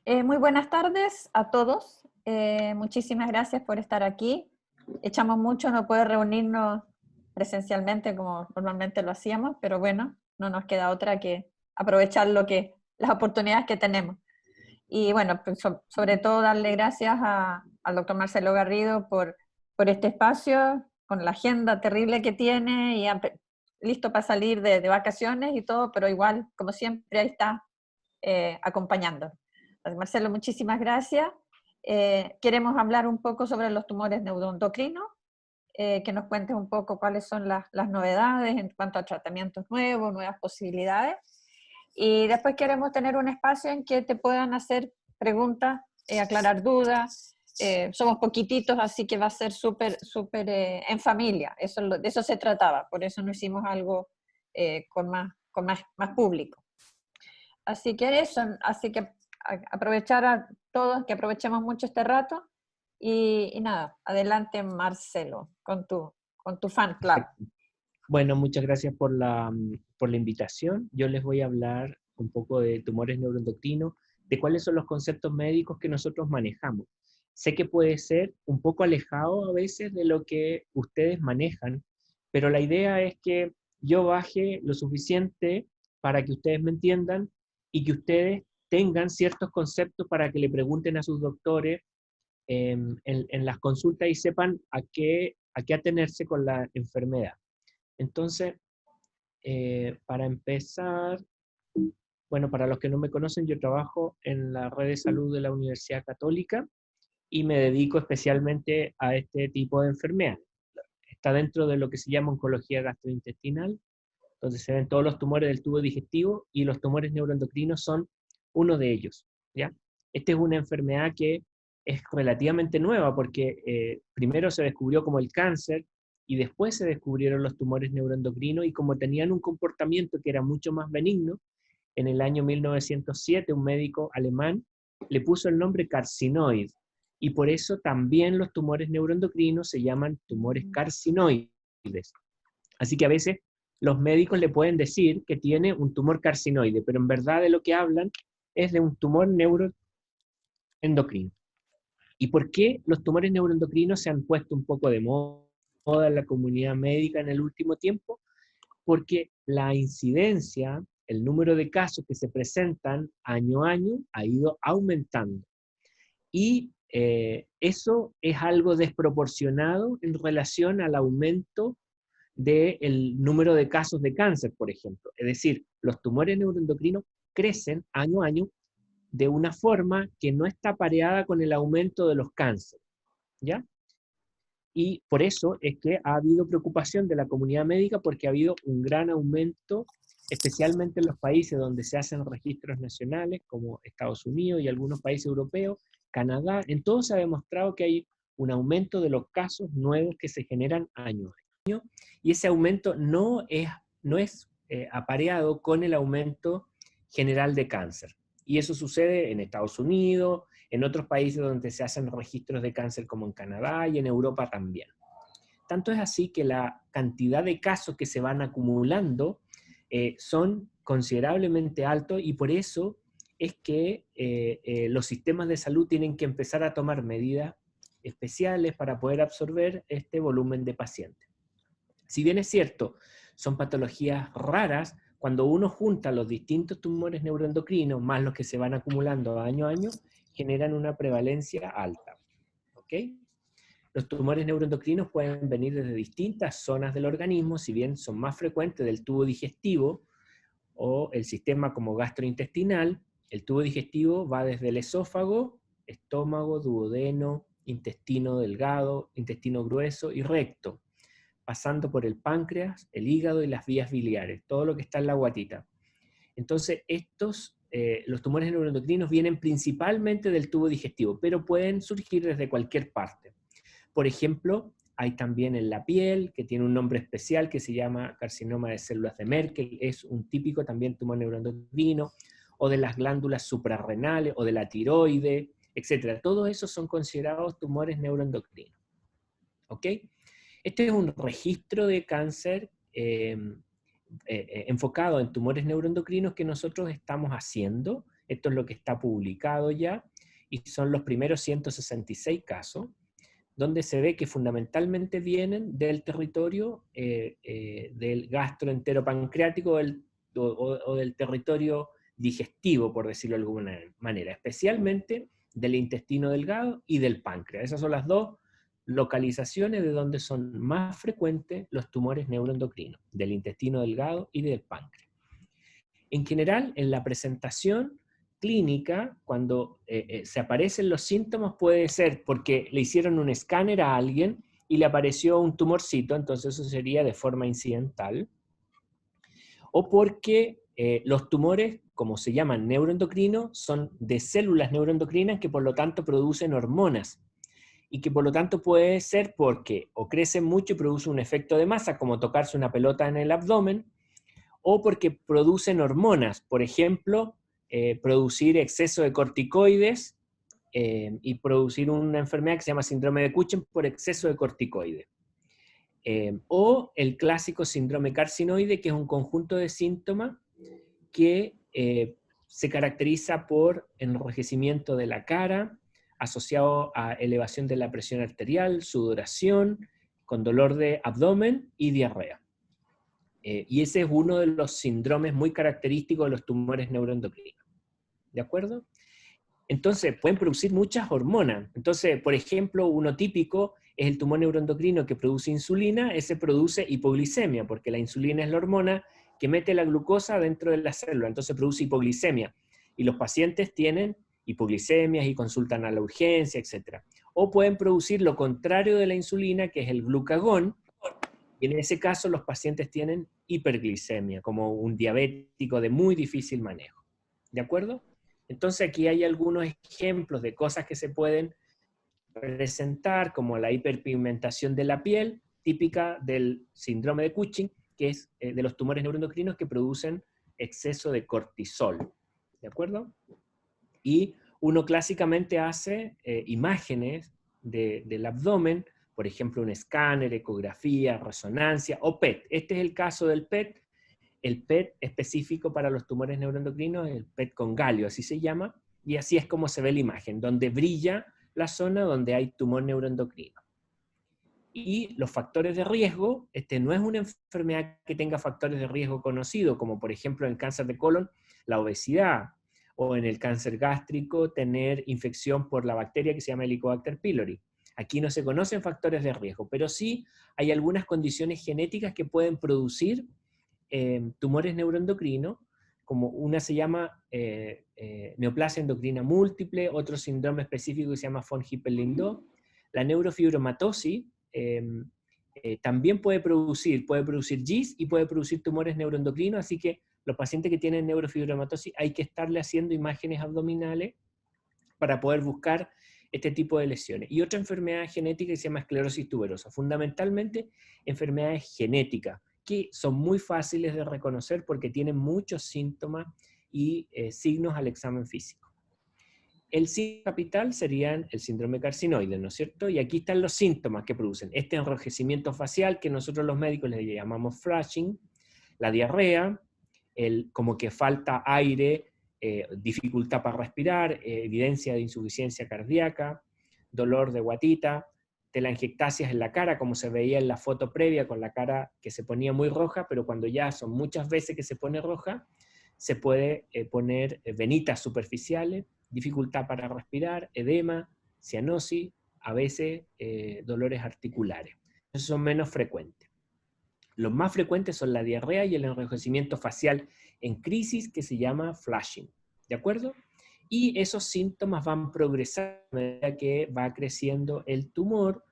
Muy buenas tardes a todos. Muchísimas gracias por estar aquí. Echamos mucho no poder reunirnos presencialmente como normalmente lo hacíamos, pero bueno, no nos queda otra que aprovechar las oportunidades que tenemos. Y bueno, pues sobre todo darle gracias al doctor Marcelo Garrido por este espacio, con la agenda terrible que tiene y listo para salir de vacaciones y todo, pero igual, como siempre, ahí está acompañando. Marcelo, muchísimas gracias. Queremos hablar un poco sobre los tumores neuroendocrinos, que nos cuentes un poco cuáles son las novedades en cuanto a tratamientos nuevos, nuevas posibilidades. Y después queremos tener un espacio en que te puedan hacer preguntas, aclarar dudas. Somos poquititos, así que va a ser súper en familia. De eso se trataba, por eso no hicimos algo con más público. Así que eso, así que aprovechar a todos, que aprovechemos mucho este rato y nada, adelante Marcelo, con tu fan club. Perfecto. Bueno, muchas gracias por la invitación. Yo les voy a hablar un poco de tumores neuroendocrinos, de cuáles son los conceptos médicos que nosotros manejamos. Sé que puede ser un poco alejado a veces de lo que ustedes manejan, pero la idea es que yo baje lo suficiente para que ustedes me entiendan y que ustedes tengan ciertos conceptos para que le pregunten a sus doctores en las consultas y sepan a qué atenerse con la enfermedad. Entonces, para empezar, bueno, para los que no me conocen, yo trabajo en la red de salud de la Universidad Católica y me dedico especialmente a este tipo de enfermedades. Está dentro de lo que se llama oncología gastrointestinal, donde se ven todos los tumores del tubo digestivo y los tumores neuroendocrinos son uno de ellos, ¿ya? Esta es una enfermedad que es relativamente nueva porque primero se descubrió como el cáncer y después se descubrieron los tumores neuroendocrinos y como tenían un comportamiento que era mucho más benigno, en el año 1907 un médico alemán le puso el nombre carcinoid y por eso también los tumores neuroendocrinos se llaman tumores carcinoides. Así que a veces los médicos le pueden decir que tiene un tumor carcinoide, pero en verdad de lo que hablan es de un tumor neuroendocrino. ¿Y por qué los tumores neuroendocrinos se han puesto un poco de moda en la comunidad médica en el último tiempo? Porque la incidencia, el número de casos que se presentan año a año ha ido aumentando. Y eso es algo desproporcionado en relación al aumento del número de casos de cáncer, por ejemplo. Es decir, los tumores neuroendocrinos crecen año a año de una forma que no está pareada con el aumento de los cánceres, ¿ya? Y por eso es que ha habido preocupación de la comunidad médica porque ha habido un gran aumento, especialmente en los países donde se hacen registros nacionales, como Estados Unidos y algunos países europeos, Canadá. En todo se ha demostrado que hay un aumento de los casos nuevos que se generan año a año, y ese aumento no es apareado con el aumento general de cáncer. Y eso sucede en Estados Unidos, en otros países donde se hacen registros de cáncer como en Canadá y en Europa también. Tanto es así que la cantidad de casos que se van acumulando son considerablemente altos y por eso es que los sistemas de salud tienen que empezar a tomar medidas especiales para poder absorber este volumen de pacientes. Si bien es cierto, son patologías raras, cuando uno junta los distintos tumores neuroendocrinos más los que se van acumulando año a año, generan una prevalencia alta. ¿Ok? Los tumores neuroendocrinos pueden venir desde distintas zonas del organismo, si bien son más frecuentes del tubo digestivo o el sistema como gastrointestinal. El tubo digestivo va desde el esófago, estómago, duodeno, intestino delgado, intestino grueso y recto, pasando por el páncreas, el hígado y las vías biliares, todo lo que está en la guatita. Entonces, los tumores neuroendocrinos vienen principalmente del tubo digestivo, pero pueden surgir desde cualquier parte. Por ejemplo, hay también en la piel, que tiene un nombre especial que se llama carcinoma de células de Merkel, es un típico también tumor neuroendocrino, o de las glándulas suprarrenales, o de la tiroide, etc. Todos esos son considerados tumores neuroendocrinos. ¿Ok? Este es un registro de cáncer enfocado en tumores neuroendocrinos que nosotros estamos haciendo Esto es lo que está publicado ya, y son los primeros 166 casos, donde se ve que fundamentalmente vienen del territorio del gastroenteropancreático o del territorio digestivo, por decirlo de alguna manera, especialmente del intestino delgado y del páncreas. Esas son las dos localizaciones de donde son más frecuentes los tumores neuroendocrinos, del intestino delgado y del páncreas. En general, en la presentación clínica, cuando se aparecen los síntomas, puede ser porque le hicieron un escáner a alguien y le apareció un tumorcito, entonces eso sería de forma incidental, o porque los tumores, como se llaman neuroendocrinos, son de células neuroendocrinas que por lo tanto producen hormonas, y que por lo tanto puede ser porque o crecen mucho y produce un efecto de masa, como tocarse una pelota en el abdomen, o porque producen hormonas, por ejemplo, producir exceso de corticoides y producir una enfermedad que se llama síndrome de Cushing por exceso de corticoides. O el clásico síndrome carcinoide, que es un conjunto de síntomas que se caracteriza por enrojecimiento de la cara, asociado a elevación de la presión arterial, sudoración, con dolor de abdomen y diarrea. Y ese es uno de los síndromes muy característicos de los tumores neuroendocrinos. ¿De acuerdo? Entonces, pueden producir muchas hormonas. Entonces, por ejemplo, uno típico es el tumor neuroendocrino que produce insulina, ese produce hipoglicemia, porque la insulina es la hormona que mete la glucosa dentro de la célula, entonces produce hipoglicemia. Y los pacientes tienen hipoglicemias y consultan a la urgencia, etc. O pueden producir lo contrario de la insulina, que es el glucagón, y en ese caso los pacientes tienen hiperglicemia, como un diabético de muy difícil manejo. ¿De acuerdo? Entonces aquí hay algunos ejemplos de cosas que se pueden presentar, como la hiperpigmentación de la piel, típica del síndrome de Cushing, que es de los tumores neuroendocrinos que producen exceso de cortisol. ¿De acuerdo? Y uno clásicamente hace imágenes del abdomen, por ejemplo, un escáner, ecografía, resonancia o PET. Este es el caso del PET. El PET específico para los tumores neuroendocrinos es el PET con galio, así se llama, y así es como se ve la imagen, donde brilla la zona donde hay tumor neuroendocrino. Y los factores de riesgo, no es una enfermedad que tenga factores de riesgo conocidos, como por ejemplo en el cáncer de colon, la obesidad, o en el cáncer gástrico, tener infección por la bacteria que se llama Helicobacter pylori. Aquí no se conocen factores de riesgo, pero sí hay algunas condiciones genéticas que pueden producir tumores neuroendocrinos, como una se llama neoplasia endocrina múltiple, otro síndrome específico que se llama von Hippel-Lindau. La neurofibromatosis también puede producir GIS y puede producir tumores neuroendocrinos, así que los pacientes que tienen neurofibromatosis hay que estarle haciendo imágenes abdominales para poder buscar este tipo de lesiones. Y otra enfermedad genética que se llama esclerosis tuberosa, fundamentalmente enfermedades genéticas, que son muy fáciles de reconocer porque tienen muchos síntomas y signos al examen físico. El síntoma capital serían el síndrome carcinoide, ¿no es cierto? Y aquí están los síntomas que producen. Este enrojecimiento facial que nosotros los médicos le llamamos flushing, la diarrea, como que falta aire, dificultad para respirar, evidencia de insuficiencia cardíaca, dolor de guatita, telangiectasias en la cara, como se veía en la foto previa, con la cara que se ponía muy roja, pero cuando ya son muchas veces que se pone roja, se puede poner venitas superficiales, dificultad para respirar, edema, cianosis, a veces dolores articulares. Esos son menos frecuentes. Los más frecuentes son la diarrea y el enrojecimiento facial en crisis, que se llama flushing. ¿De acuerdo? Y esos síntomas van progresando a medida que va creciendo el tumor,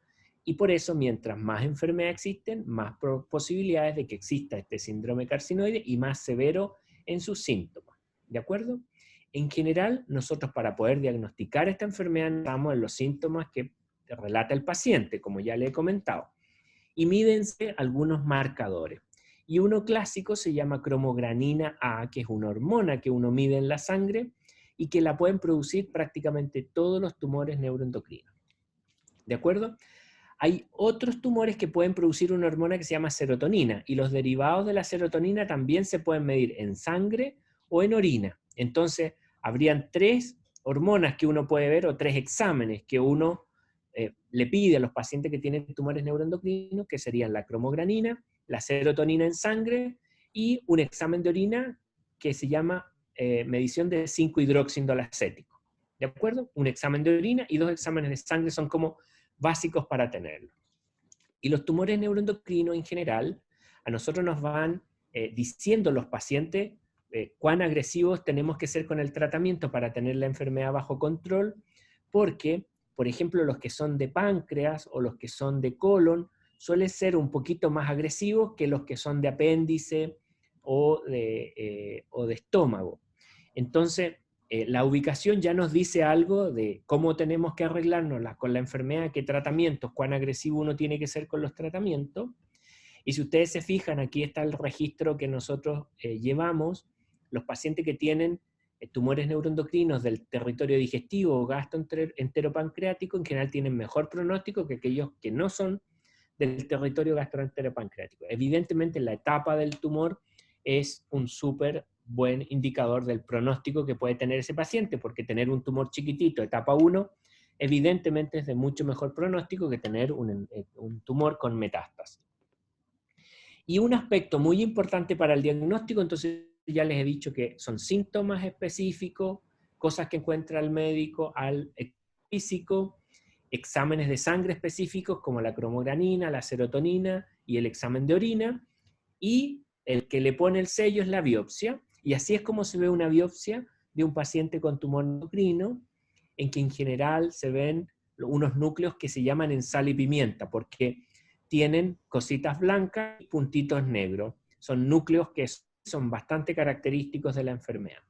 y por eso mientras más enfermedades existen, más posibilidades de que exista este síndrome carcinoide y más severo en sus síntomas. ¿De acuerdo? En general, nosotros para poder diagnosticar esta enfermedad estamos en los síntomas que relata el paciente, como ya le he comentado, y mídense algunos marcadores. Y uno clásico se llama cromogranina A, que es una hormona que uno mide en la sangre y que la pueden producir prácticamente todos los tumores neuroendocrinos. ¿De acuerdo? Hay otros tumores que pueden producir una hormona que se llama serotonina, y los derivados de la serotonina también se pueden medir en sangre o en orina. Entonces, habrían 3 hormonas que uno puede ver, o 3 exámenes que uno le pide a los pacientes que tienen tumores neuroendocrinos, que serían la cromogranina, la serotonina en sangre, y un examen de orina que se llama medición de 5-hidroxiindolacético. ¿De acuerdo? Un examen de orina y 2 exámenes de sangre son como básicos para tenerlo. Y los tumores neuroendocrinos en general, a nosotros nos van diciendo los pacientes cuán agresivos tenemos que ser con el tratamiento para tener la enfermedad bajo control, porque, por ejemplo, los que son de páncreas o los que son de colon suelen ser un poquito más agresivos que los que son de apéndice o de estómago. Entonces, la ubicación ya nos dice algo de cómo tenemos que arreglárnosla con la enfermedad, qué tratamientos, cuán agresivo uno tiene que ser con los tratamientos. Y si ustedes se fijan, aquí está el registro que nosotros llevamos. Los pacientes que tienen tumores neuroendocrinos del territorio digestivo o gastroenteropancreático en general tienen mejor pronóstico que aquellos que no son del territorio gastroenteropancreático. Evidentemente la etapa del tumor es un súper buen indicador del pronóstico que puede tener ese paciente, porque tener un tumor chiquitito, etapa 1, evidentemente es de mucho mejor pronóstico que tener un tumor con metástasis. Y un aspecto muy importante para el diagnóstico, entonces ya les he dicho que son síntomas específicos, cosas que encuentra el médico al físico, exámenes de sangre específicos como la cromogranina, la serotonina y el examen de orina, y el que le pone el sello es la biopsia, y así es como se ve una biopsia de un paciente con tumor endocrino, en que en general se ven unos núcleos que se llaman en sal y pimienta, porque tienen cositas blancas y puntitos negros. Son núcleos que son bastante característicos de la enfermedad.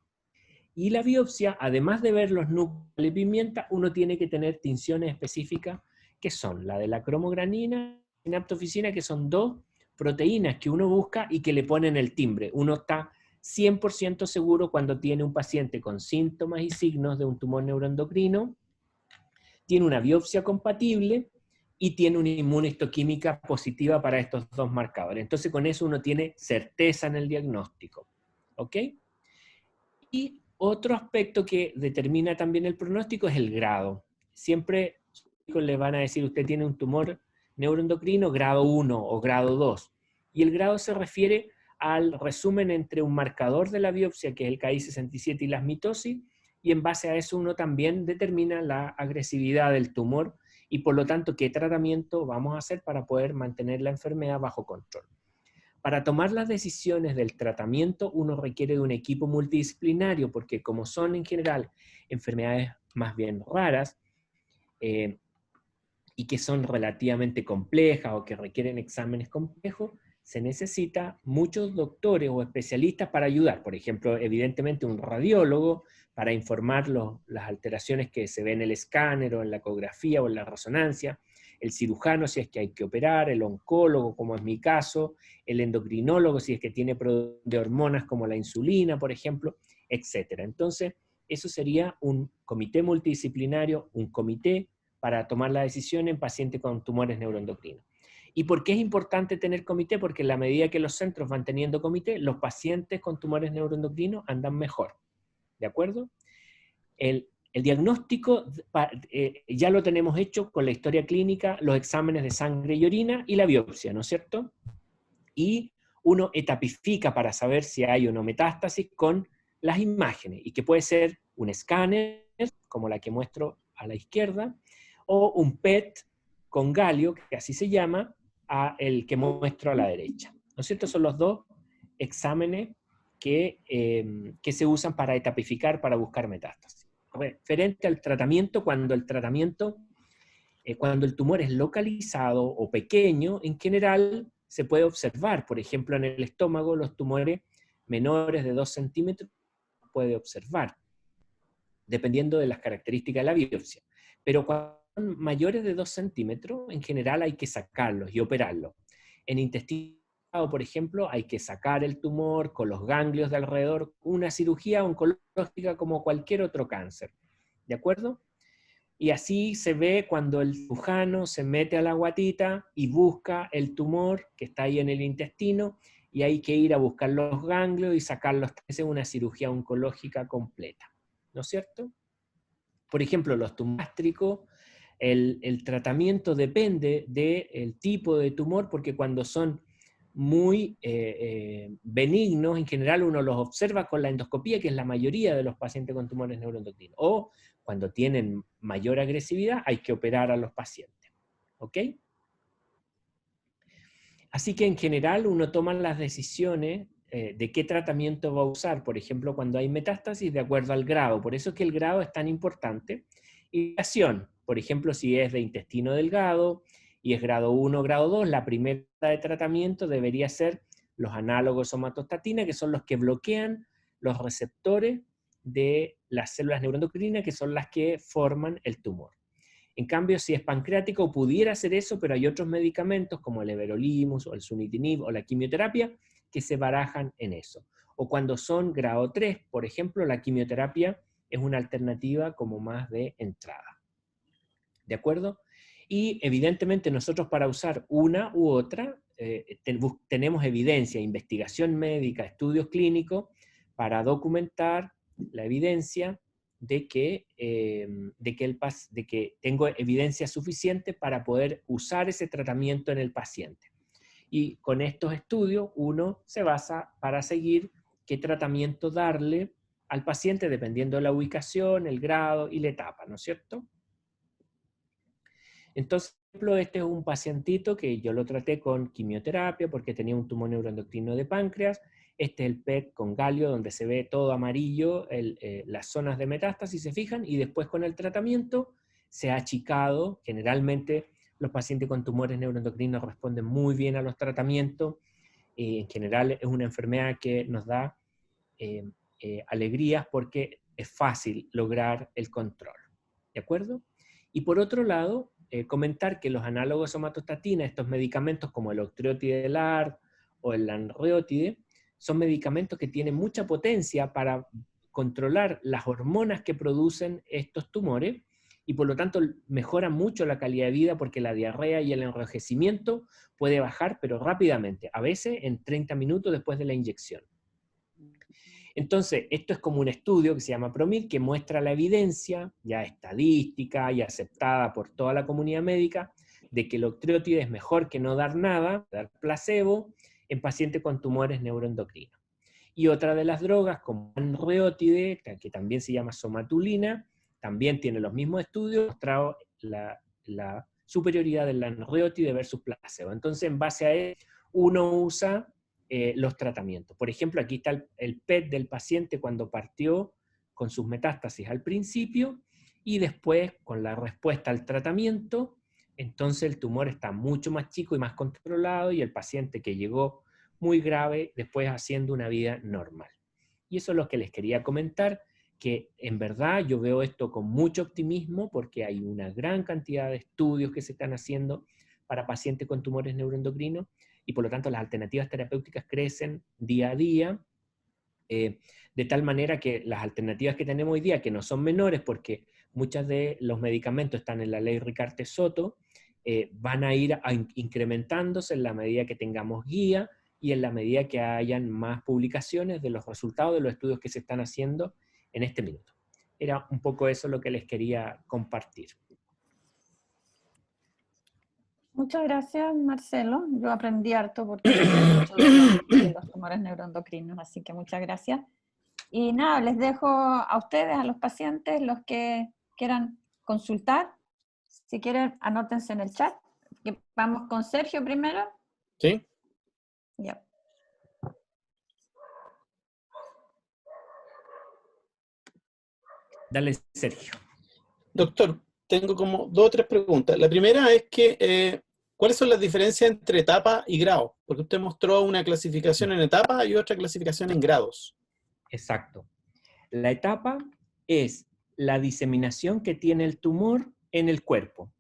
Y la biopsia, además de ver los núcleos de pimienta, uno tiene que tener tinciones específicas, que son la de la cromogranina y sinaptofisina, que son 2 proteínas que uno busca y que le ponen el timbre. Uno está 100% seguro cuando tiene un paciente con síntomas y signos de un tumor neuroendocrino, tiene una biopsia compatible y tiene una inmunohistoquímica positiva para estos 2 marcadores. Entonces con eso uno tiene certeza en el diagnóstico. ¿Ok? Y otro aspecto que determina también el pronóstico es el grado. Siempre le van a decir, usted tiene un tumor neuroendocrino grado 1 o grado 2. Y el grado se refiere al resumen entre un marcador de la biopsia, que es el Ki67 y las mitosis, y en base a eso uno también determina la agresividad del tumor y por lo tanto qué tratamiento vamos a hacer para poder mantener la enfermedad bajo control. Para tomar las decisiones del tratamiento uno requiere de un equipo multidisciplinario, porque como son en general enfermedades más bien raras y que son relativamente complejas o que requieren exámenes complejos, se necesita muchos doctores o especialistas para ayudar. Por ejemplo, evidentemente un radiólogo para informar las alteraciones que se ven en el escáner o en la ecografía o en la resonancia, el cirujano si es que hay que operar, el oncólogo como es mi caso, el endocrinólogo si es que tiene producción de hormonas como la insulina, por ejemplo, etc. Entonces, eso sería un comité multidisciplinario, un comité para tomar la decisión en pacientes con tumores neuroendocrinos. ¿Y por qué es importante tener comité? Porque en la medida que los centros van teniendo comité, los pacientes con tumores neuroendocrinos andan mejor. ¿De acuerdo? El diagnóstico ya lo tenemos hecho con la historia clínica, los exámenes de sangre y orina y la biopsia, ¿no es cierto? Y uno etapifica para saber si hay o no metástasis con las imágenes, y que puede ser un escáner, como la que muestro a la izquierda, o un PET con galio, que así se llama, a el que muestro a la derecha. ¿No es cierto? Son los 2 exámenes que se usan para etapificar, para buscar metástasis. Referente al tratamiento, cuando el tumor es localizado o pequeño, en general se puede observar, por ejemplo, en el estómago, los tumores menores de 2 centímetros puede observar, dependiendo de las características de la biopsia. Pero cuando son mayores de 2 centímetros, en general hay que sacarlos y operarlos. En intestino, por ejemplo, hay que sacar el tumor con los ganglios de alrededor, una cirugía oncológica como cualquier otro cáncer. ¿De acuerdo? Y así se ve cuando el cirujano se mete a la guatita y busca el tumor que está ahí en el intestino, y hay que ir a buscar los ganglios y sacarlos. Esa es una cirugía oncológica completa. ¿no es cierto? Por ejemplo, los tumores gástricos, el tratamiento depende del tipo de tumor, porque cuando son muy benignos, en general uno los observa con la endoscopía, que es la mayoría de los pacientes con tumores neuroendocrinos, o cuando tienen mayor agresividad hay que operar a los pacientes, ¿ok? Así que en general uno toma las decisiones de qué tratamiento va a usar, por ejemplo, cuando hay metástasis, de acuerdo al grado. Por eso es que el grado es tan importante. Y la acción, por ejemplo, si es de intestino delgado y es grado 1 o grado 2, la primera de tratamiento debería ser los análogos somatostatina, que son los que bloquean los receptores de las células neuroendocrinas, que son las que forman el tumor. En cambio, si es pancreático, pudiera ser eso, pero hay otros medicamentos como el everolimus o el sunitinib o la quimioterapia que se barajan en eso. O cuando son grado 3, por ejemplo, la quimioterapia es una alternativa como más de entrada. ¿De acuerdo? Y evidentemente nosotros para usar una u otra tenemos evidencia, investigación médica, estudios clínicos para documentar la evidencia de que tengo evidencia suficiente para poder usar ese tratamiento en el paciente. Y con estos estudios uno se basa para seguir qué tratamiento darle al paciente dependiendo de la ubicación, el grado y la etapa, ¿no es cierto? Entonces, por ejemplo, este es un pacientito que yo lo traté con quimioterapia porque tenía un tumor neuroendocrino de páncreas. Este es el PET con galio, donde se ve todo amarillo, las zonas de metástasis, se fijan, y después con el tratamiento se ha achicado. Generalmente los pacientes con tumores neuroendocrinos responden muy bien a los tratamientos. En general es una enfermedad que nos da alegrías porque es fácil lograr el control. ¿De acuerdo? Y por otro lado, comentar que los análogos somatostatina, estos medicamentos como el octreotide del ARD o el lanreotide, son medicamentos que tienen mucha potencia para controlar las hormonas que producen estos tumores y por lo tanto mejoran mucho la calidad de vida porque la diarrea y el enrojecimiento puede bajar, pero rápidamente, a veces en 30 minutos después de la inyección. Entonces, esto es como un estudio que se llama PROMIL, que muestra la evidencia, ya estadística y aceptada por toda la comunidad médica, de que el octreotide es mejor que no dar nada, dar placebo, en pacientes con tumores neuroendocrinos. Y otra de las drogas, como el lanreotide, que también se llama somatulina, también tiene los mismos estudios, mostrado la superioridad del lanreotide versus placebo. Entonces, en base a eso, uno usa los tratamientos. Por ejemplo, aquí está el PET del paciente cuando partió con sus metástasis al principio y después con la respuesta al tratamiento, entonces el tumor está mucho más chico y más controlado y el paciente que llegó muy grave después haciendo una vida normal. Y eso es lo que les quería comentar, que en verdad yo veo esto con mucho optimismo porque hay una gran cantidad de estudios que se están haciendo para pacientes con tumores neuroendocrinos y por lo tanto las alternativas terapéuticas crecen día a día, de tal manera que las alternativas que tenemos hoy día, que no son menores porque muchos de los medicamentos están en la ley Ricarte-Soto, van a ir incrementándose en la medida que tengamos guía y en la medida que hayan más publicaciones de los resultados de los estudios que se están haciendo en este minuto. Era un poco eso lo que les quería compartir. Muchas gracias, Marcelo. Yo aprendí harto porque no sé mucho de los tumores neuroendocrinos, así que muchas gracias. Y nada, les dejo a ustedes, a los pacientes, los que quieran consultar. Si quieren, anótense en el chat. Vamos con Sergio primero. ¿Sí? Ya. Dale, Sergio. Doctor, tengo como 2 o 3 preguntas. La primera es que, ¿cuáles son las diferencias entre etapa y grado? Porque usted mostró una clasificación en etapa y otra clasificación en grados. Exacto. La etapa es la diseminación que tiene el tumor en el cuerpo.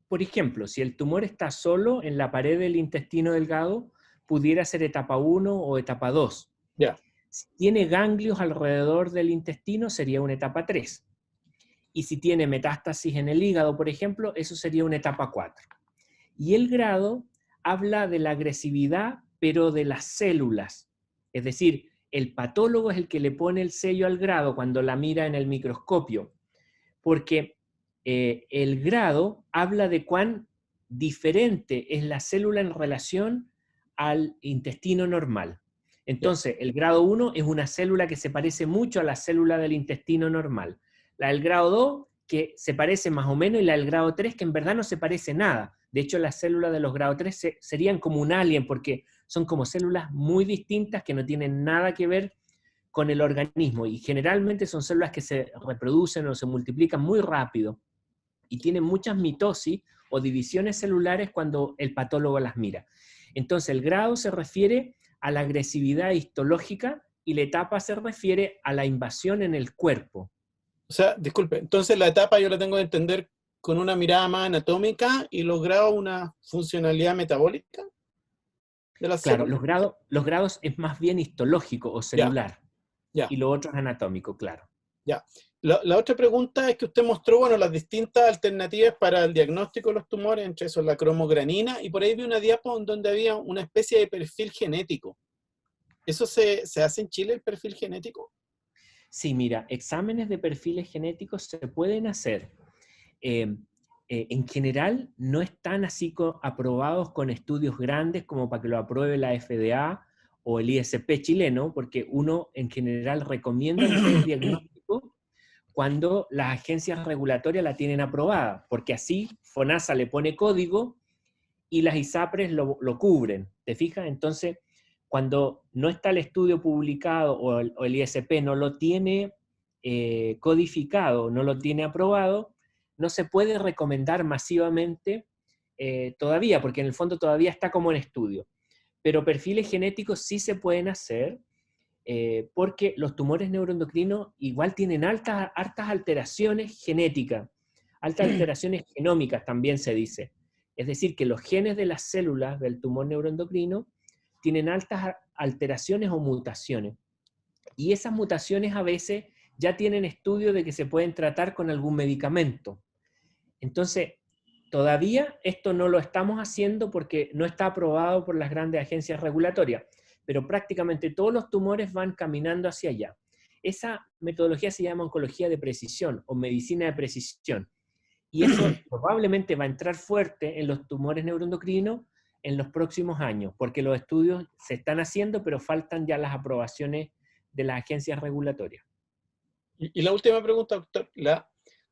Por ejemplo, si el tumor está solo en la pared del intestino delgado, pudiera ser etapa 1 o etapa 2. Ya. Si tiene ganglios alrededor del intestino, sería una etapa 3. Y si tiene metástasis en el hígado, por ejemplo, eso sería una etapa 4. Y el grado habla de la agresividad, pero de las células. Es decir, el patólogo es el que le pone el sello al grado cuando la mira en el microscopio, porque el grado habla de cuán diferente es la célula en relación al intestino normal. Entonces, el grado 1 es una célula que se parece mucho a la célula del intestino normal. La del grado 2, que se parece más o menos, y la del grado 3, que en verdad no se parece nada. De hecho, las células de los grados 3 serían como un alien, porque son como células muy distintas que no tienen nada que ver con el organismo, y generalmente son células que se reproducen o se multiplican muy rápido, y tienen muchas mitosis o divisiones celulares cuando el patólogo las mira. Entonces, el grado se refiere a la agresividad histológica y la etapa se refiere a la invasión en el cuerpo. O sea, disculpe, entonces la etapa yo la tengo que entender con una mirada más anatómica y los grados una funcionalidad metabólica de la Claro, célula. los grados es más bien histológico o Ya, celular, ya, y lo otro es anatómico, claro. ya. La otra pregunta es que usted mostró, bueno, las distintas alternativas para el diagnóstico de los tumores, entre eso la cromogranina, y por ahí vi una diapo en donde había una especie de perfil genético. ¿Eso se hace en Chile, el perfil genético? Sí, mira, exámenes de perfiles genéticos se pueden hacer. En general no están así aprobados con estudios grandes como para que lo apruebe la FDA o el ISP chileno, porque uno en general recomienda hacer el diagnóstico cuando las agencias regulatorias la tienen aprobada, porque así FONASA le pone código y las ISAPRES lo cubren, ¿te fijas? Entonces, cuando no está el estudio publicado o el ISP no lo tiene codificado, no lo tiene aprobado, no se puede recomendar masivamente todavía, porque en el fondo todavía está como en estudio. Pero perfiles genéticos sí se pueden hacer, porque los tumores neuroendocrinos igual tienen hartas alteraciones genéticas, altas alteraciones genómicas también se dice. Es decir, que los genes de las células del tumor neuroendocrino tienen altas alteraciones o mutaciones. Y esas mutaciones a veces ya tienen estudio de que se pueden tratar con algún medicamento. Entonces, todavía esto no lo estamos haciendo porque no está aprobado por las grandes agencias regulatorias, pero prácticamente todos los tumores van caminando hacia allá. Esa metodología se llama oncología de precisión o medicina de precisión. Y eso probablemente va a entrar fuerte en los tumores neuroendocrinos en los próximos años, porque los estudios se están haciendo, pero faltan ya las aprobaciones de las agencias regulatorias. Y la última pregunta, doctor,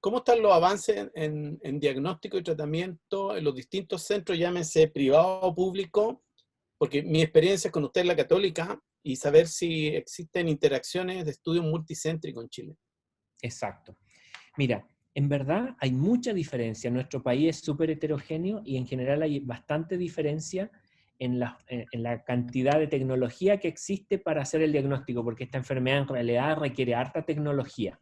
¿cómo están los avances en diagnóstico y tratamiento en los distintos centros, llámense privado o público? Porque mi experiencia es con usted en la Católica y saber si existen interacciones de estudios multicéntricos en Chile. Exacto. Mira, en verdad hay mucha diferencia. Nuestro país es súper heterogéneo y en general hay bastante diferencia en la cantidad de tecnología que existe para hacer el diagnóstico, porque esta enfermedad en realidad requiere harta tecnología.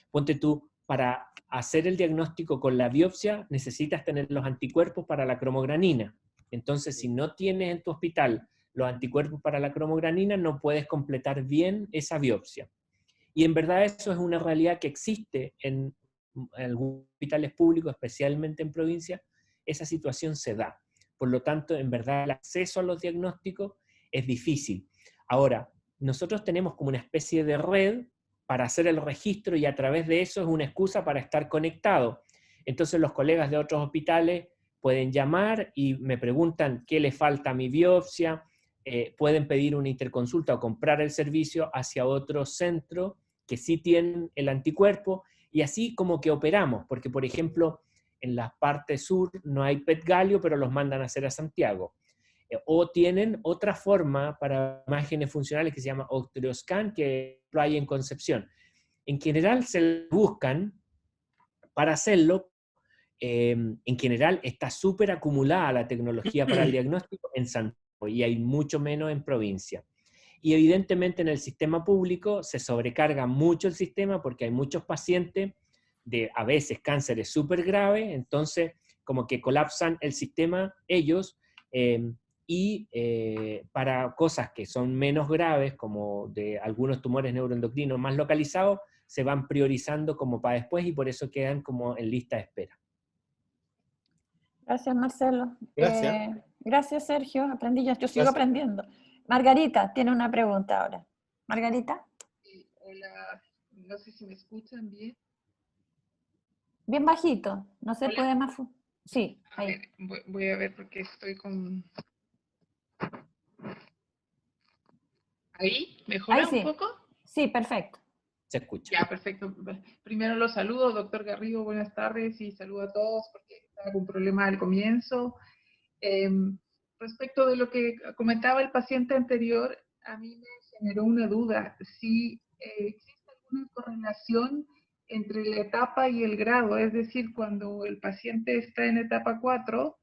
Ponte tú, para hacer el diagnóstico con la biopsia necesitas tener los anticuerpos para la cromogranina. Entonces, si no tienes en tu hospital los anticuerpos para la cromogranina, no puedes completar bien esa biopsia. Y en verdad eso es una realidad que existe en algunos hospitales públicos, especialmente en provincia, esa situación se da. Por lo tanto, en verdad el acceso a los diagnósticos es difícil. Ahora, nosotros tenemos como una especie de red para hacer el registro y a través de eso es una excusa para estar conectado. Entonces los colegas de otros hospitales pueden llamar y me preguntan qué le falta a mi biopsia, pueden pedir una interconsulta o comprar el servicio hacia otro centro que sí tienen el anticuerpo, y así como que operamos, porque por ejemplo, en la parte sur no hay PET galio, pero los mandan a hacer a Santiago. O tienen otra forma para imágenes funcionales que se llama Octreoscan, que lo hay en Concepción. En general se buscan para hacerlo. En general está súper acumulada la tecnología para el diagnóstico en Santiago y hay mucho menos en provincia. Y evidentemente en el sistema público se sobrecarga mucho el sistema porque hay muchos pacientes de a veces cánceres súper graves, entonces como que colapsan el sistema ellos, para cosas que son menos graves, como de algunos tumores neuroendocrinos más localizados, se van priorizando como para después y por eso quedan como en lista de espera. Gracias, Marcelo. Gracias. Gracias, Sergio. Aprendí, yo sigo Gracias. aprendiendo. Margarita tiene una pregunta ahora. Margarita. Hola, no sé si me escuchan bien. Bien bajito, no se Hola. puede más. Sí, A ahí. ver, voy a ver porque estoy con... ¿Ahí? ¿Mejora Ahí un sí. poco? Sí, perfecto. Se escucha. Ya, perfecto. Primero los saludo, doctor Garrido, buenas tardes y saludo a todos porque estaba con un problema al comienzo. Respecto de lo que comentaba el paciente anterior, a mí me generó una duda, si existe alguna correlación entre la etapa y el grado, es decir, cuando el paciente está en etapa 4,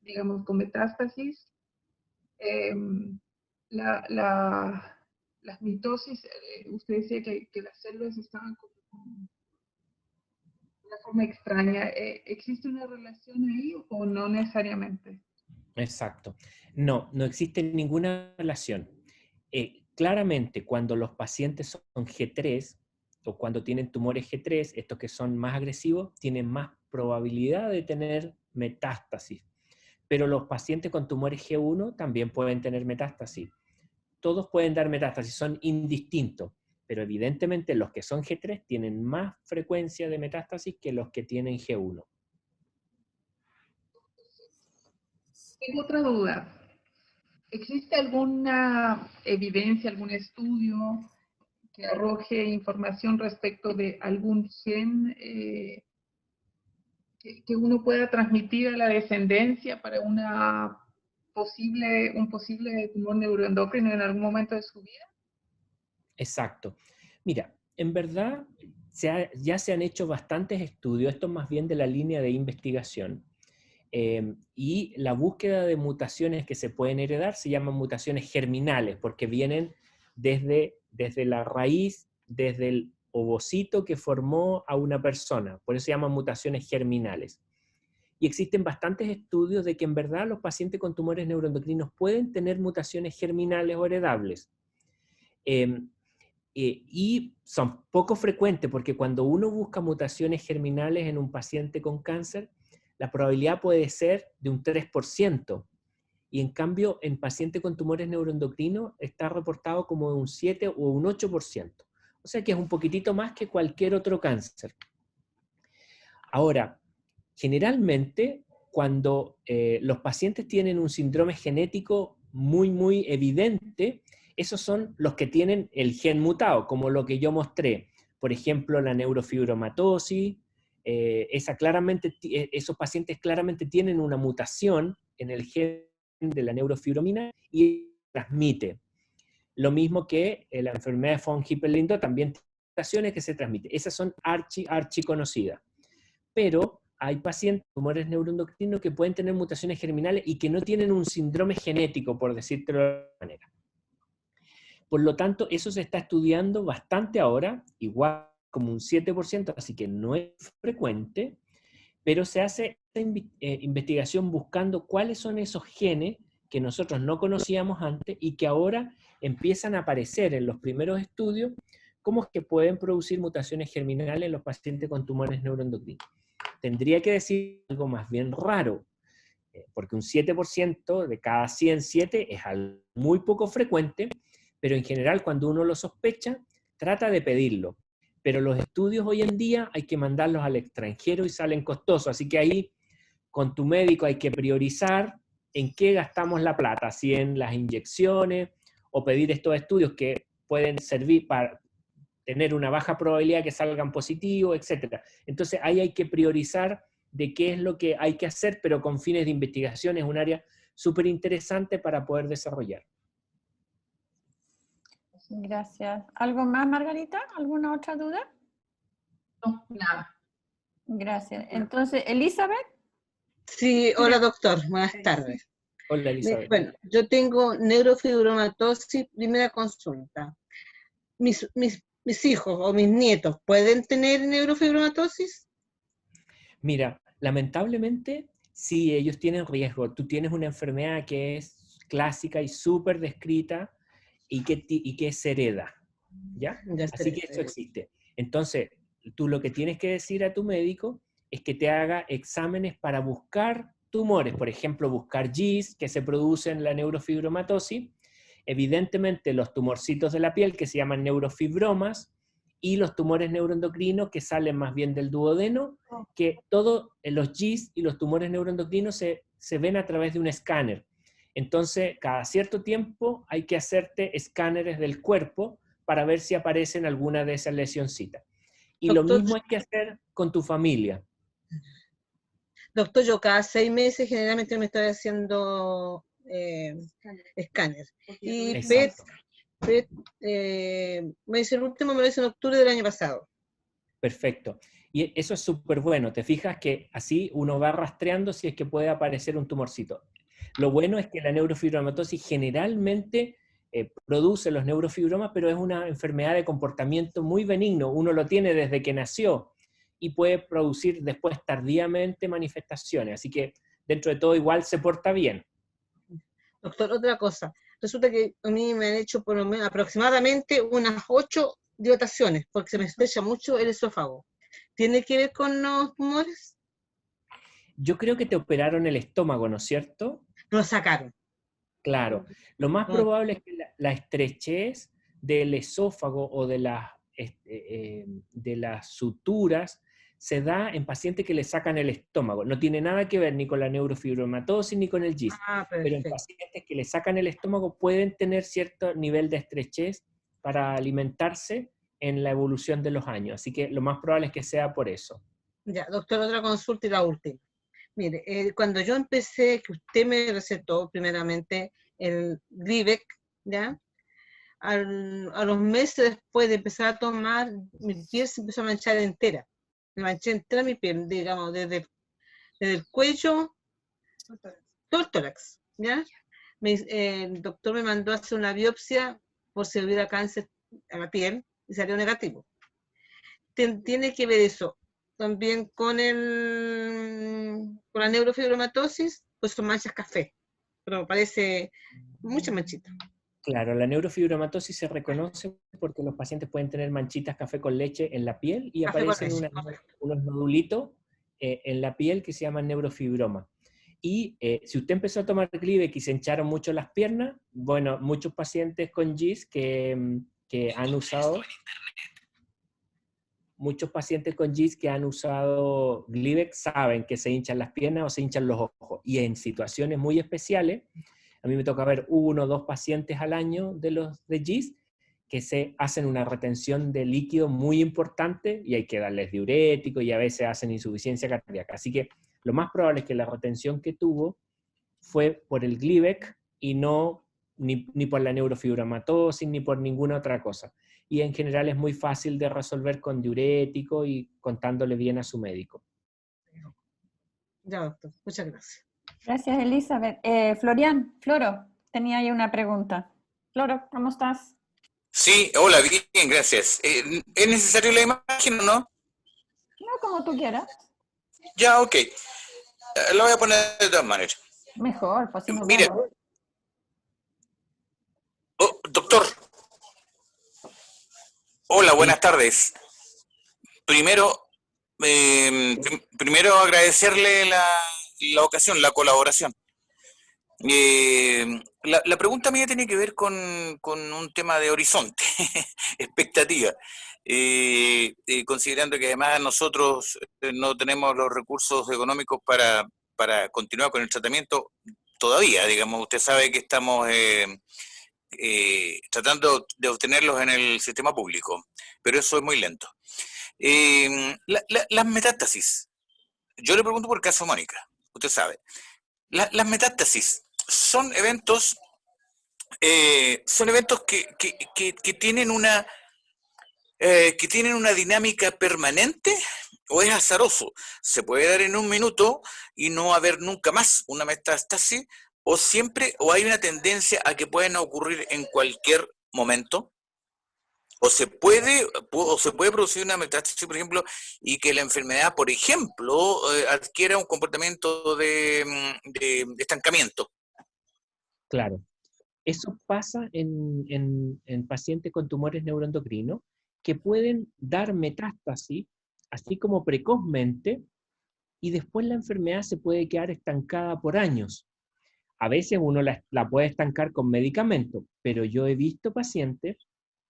digamos con metástasis, las mitosis, usted decía que las células estaban como de una forma extraña. ¿Existe una relación ahí o no necesariamente? Exacto. No, no existe ninguna relación. Claramente, cuando los pacientes son G3 o cuando tienen tumores G3, estos que son más agresivos, tienen más probabilidad de tener metástasis. Pero los pacientes con tumores G1 también pueden tener metástasis. Todos pueden dar metástasis, son indistintos, pero evidentemente los que son G3 tienen más frecuencia de metástasis que los que tienen G1. Tengo otra duda. ¿Existe alguna evidencia, algún estudio que arroje información respecto de algún gen que uno pueda transmitir a la descendencia para un posible tumor neuroendocrino en algún momento de su vida? Exacto. Mira, en verdad ya se han hecho bastantes estudios, esto es más bien de la línea de investigación, y la búsqueda de mutaciones que se pueden heredar se llaman mutaciones germinales, porque vienen desde la raíz, desde el ovocito que formó a una persona, por eso se llaman mutaciones germinales. Y existen bastantes estudios de que en verdad los pacientes con tumores neuroendocrinos pueden tener mutaciones germinales o heredables. Y son poco frecuentes porque cuando uno busca mutaciones germinales en un paciente con cáncer, la probabilidad puede ser de un 3%, y en cambio en pacientes con tumores neuroendocrinos está reportado como un 7 o un 8%. O sea que es un poquitito más que cualquier otro cáncer. Ahora, generalmente cuando los pacientes tienen un síndrome genético muy evidente, esos son los que tienen el gen mutado, como lo que yo mostré. Por ejemplo, la neurofibromatosis, esos pacientes claramente tienen una mutación en el gen de la neurofibromina y transmite. Lo mismo que la enfermedad de von Hippel-Lindau también tiene mutaciones que se transmiten. Esas son archi conocidas. Pero hay pacientes con tumores neuroendocrinos que pueden tener mutaciones germinales y que no tienen un síndrome genético, por decírtelo de alguna manera. Por lo tanto, eso se está estudiando bastante ahora, igual como un 7%, así que no es frecuente, pero se hace investigación buscando cuáles son esos genes que nosotros no conocíamos antes y que ahora empiezan a aparecer en los primeros estudios, cómo es que pueden producir mutaciones germinales en los pacientes con tumores neuroendocrinos. Tendría que decir algo más bien raro, porque un 7% de cada 100, 7 es algo muy poco frecuente, pero en general cuando uno lo sospecha, trata de pedirlo. Pero los estudios hoy en día hay que mandarlos al extranjero y salen costosos, así que ahí con tu médico hay que priorizar en qué gastamos la plata, si en las inyecciones o pedir estos estudios que pueden servir para tener una baja probabilidad que salgan positivos, etc. Entonces ahí hay que priorizar de qué es lo que hay que hacer, pero con fines de investigación es un área súper interesante para poder desarrollar. Gracias. ¿Algo más, Margarita? ¿Alguna otra duda? No, nada. Gracias. Entonces, Elizabeth. Sí, hola doctor, buenas tardes. Hola, Elizabeth. Bueno, yo tengo neurofibromatosis, primera consulta. ¿Mis hijos o mis nietos pueden tener neurofibromatosis? Mira, lamentablemente, sí, ellos tienen riesgo. Tú tienes una enfermedad que es clásica y súper descrita y que se hereda, ¿ya? Así que eso existe. Entonces, tú lo que tienes que decir a tu médico es que te haga exámenes para buscar tumores, por ejemplo, buscar GIS que se produce en la neurofibromatosis, evidentemente los tumorcitos de la piel que se llaman neurofibromas, y los tumores neuroendocrinos que salen más bien del duodeno, que todos los GIS y los tumores neuroendocrinos se ven a través de un escáner. Entonces, cada cierto tiempo hay que hacerte escáneres del cuerpo para ver si aparecen alguna de esas lesioncitas. Y Doctor, lo mismo hay que hacer con tu familia. Doctor, yo cada 6 meses generalmente me estoy haciendo escáner. Y PET, me hice el último, me lo hice en octubre del año pasado. Perfecto. Y eso es súper bueno. Te fijas que así uno va rastreando si es que puede aparecer un tumorcito. Lo bueno es que la neurofibromatosis generalmente produce los neurofibromas, pero es una enfermedad de comportamiento muy benigno. Uno lo tiene desde que nació y puede producir después tardíamente manifestaciones. Así que dentro de todo igual se porta bien. Doctor, otra cosa. Resulta que a mí me han hecho por lo menos aproximadamente unas 8 dilataciones, porque se me estrecha mucho el esófago. ¿Tiene que ver con los tumores? Yo creo que te operaron el estómago, ¿no es cierto? Lo sacaron. Claro. Lo más probable es que la estrechez del esófago o de las suturas se da en pacientes que le sacan el estómago. No tiene nada que ver ni con la neurofibromatosis ni con el GIST. Pero en pacientes que le sacan el estómago pueden tener cierto nivel de estrechez para alimentarse en la evolución de los años. Así que lo más probable es que sea por eso. Ya, doctor, otra consulta y la última. Mire, cuando yo empecé, que usted me recetó primeramente el Glivec, ¿ya? A los meses después de empezar a tomar, mi piel se empezó a manchar entera. Me manché entera mi piel, digamos, desde el cuello, todo el tórax, ¿ya? El doctor me mandó a hacer una biopsia por si hubiera cáncer a la piel y salió negativo. ¿Tiene que ver eso también con la neurofibromatosis? Pues son manchas café, pero parece mucha manchita. Claro, la neurofibromatosis se reconoce porque los pacientes pueden tener manchitas café con leche en la piel y aparecen unos nodulitos en la piel que se llaman neurofibroma. Y si usted empezó a tomar Glivec y se hincharon mucho las piernas, bueno, muchos pacientes con GIS que han usado... Muchos pacientes con GIS que han usado Glivec saben que se hinchan las piernas o se hinchan los ojos. Y en situaciones muy especiales, a mí me toca ver 1 o 2 pacientes al año de GIS que se hacen una retención de líquido muy importante y hay que darles diurético y a veces hacen insuficiencia cardíaca. Así que lo más probable es que la retención que tuvo fue por el Glivec y no ni por la neurofibromatosis ni por ninguna otra cosa. Y en general es muy fácil de resolver con diurético y contándole bien a su médico. Ya, doctor. Muchas gracias. Gracias, Elizabeth. Floro, tenía ahí una pregunta. Floro, ¿cómo estás? Sí, hola, bien, gracias. ¿Es necesario la imagen o no? No, como tú quieras. Ya, ok. La voy a poner de todas maneras. Mejor, pues si no. Mire, doctor. Hola, buenas tardes. Primero agradecerle la ocasión, la colaboración. La pregunta mía tiene que ver con un tema de horizonte, expectativa. Considerando que además nosotros no tenemos los recursos económicos para continuar con el tratamiento todavía, digamos, usted sabe que estamos tratando de obtenerlos en el sistema público, pero eso es muy lento. Las metástasis, yo le pregunto por el caso Mónica, usted sabe, las metástasis son eventos que tienen una dinámica permanente o es azaroso. Se puede dar en un minuto y no haber nunca más una metástasis o hay una tendencia a que pueden ocurrir en cualquier momento. O se puede producir una metástasis, por ejemplo, y que la enfermedad, por ejemplo, adquiera un comportamiento de estancamiento. Claro. Eso pasa en pacientes con tumores neuroendocrinos que pueden dar metástasis, así como precozmente, y después la enfermedad se puede quedar estancada por años. a veces uno la puede estancar con medicamentos, pero yo he visto pacientes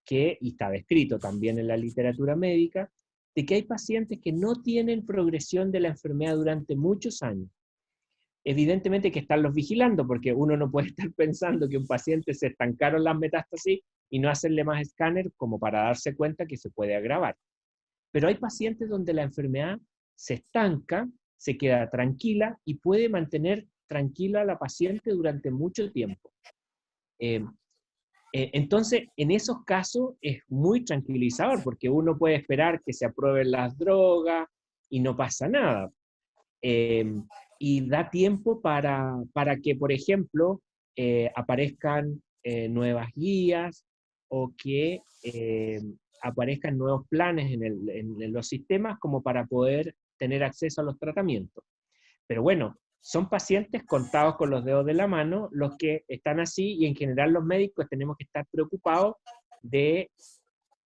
y está descrito también en la literatura médica, de que hay pacientes que no tienen progresión de la enfermedad durante muchos años. Evidentemente que estarlos vigilando, porque uno no puede estar pensando que un paciente se estancaron las metástasis y no hacerle más escáner como para darse cuenta que se puede agravar. Pero hay pacientes donde la enfermedad se estanca, se queda tranquila y puede mantener tranquila a la paciente durante mucho tiempo. Entonces, en esos casos es muy tranquilizador, porque uno puede esperar que se aprueben las drogas y no pasa nada. Y da tiempo para que, por ejemplo, aparezcan nuevas guías o que aparezcan nuevos planes en los sistemas como para poder tener acceso a los tratamientos. Pero bueno, son pacientes contados con los dedos de la mano los que están así, y en general los médicos tenemos que estar preocupados de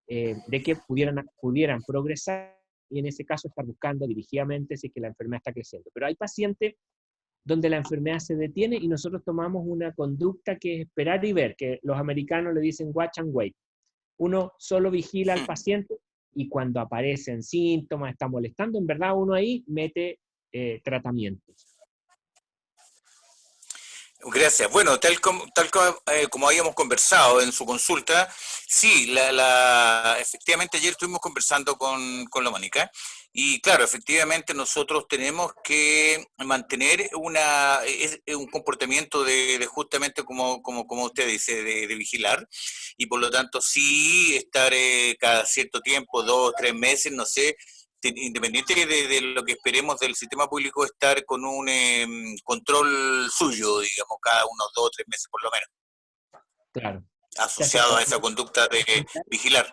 que pudieran progresar, y en ese caso estar buscando dirigidamente si es que la enfermedad está creciendo. Pero hay pacientes donde la enfermedad se detiene y nosotros tomamos una conducta que es esperar y ver, que los americanos le dicen watch and wait. Uno solo vigila al paciente y cuando aparecen síntomas, está molestando, en verdad uno ahí mete tratamientos. Gracias. Bueno, como habíamos conversado en su consulta, sí, efectivamente ayer estuvimos conversando con la Mónica, y claro, efectivamente nosotros tenemos que mantener un comportamiento de justamente como usted dice, de vigilar, y por lo tanto sí estar cada cierto tiempo, 2, 3 meses, no sé, independiente de lo que esperemos del sistema público, estar con un control suyo, digamos, cada unos 2 o 3 meses por lo menos. Claro. Asociado a esa conducta de vigilar.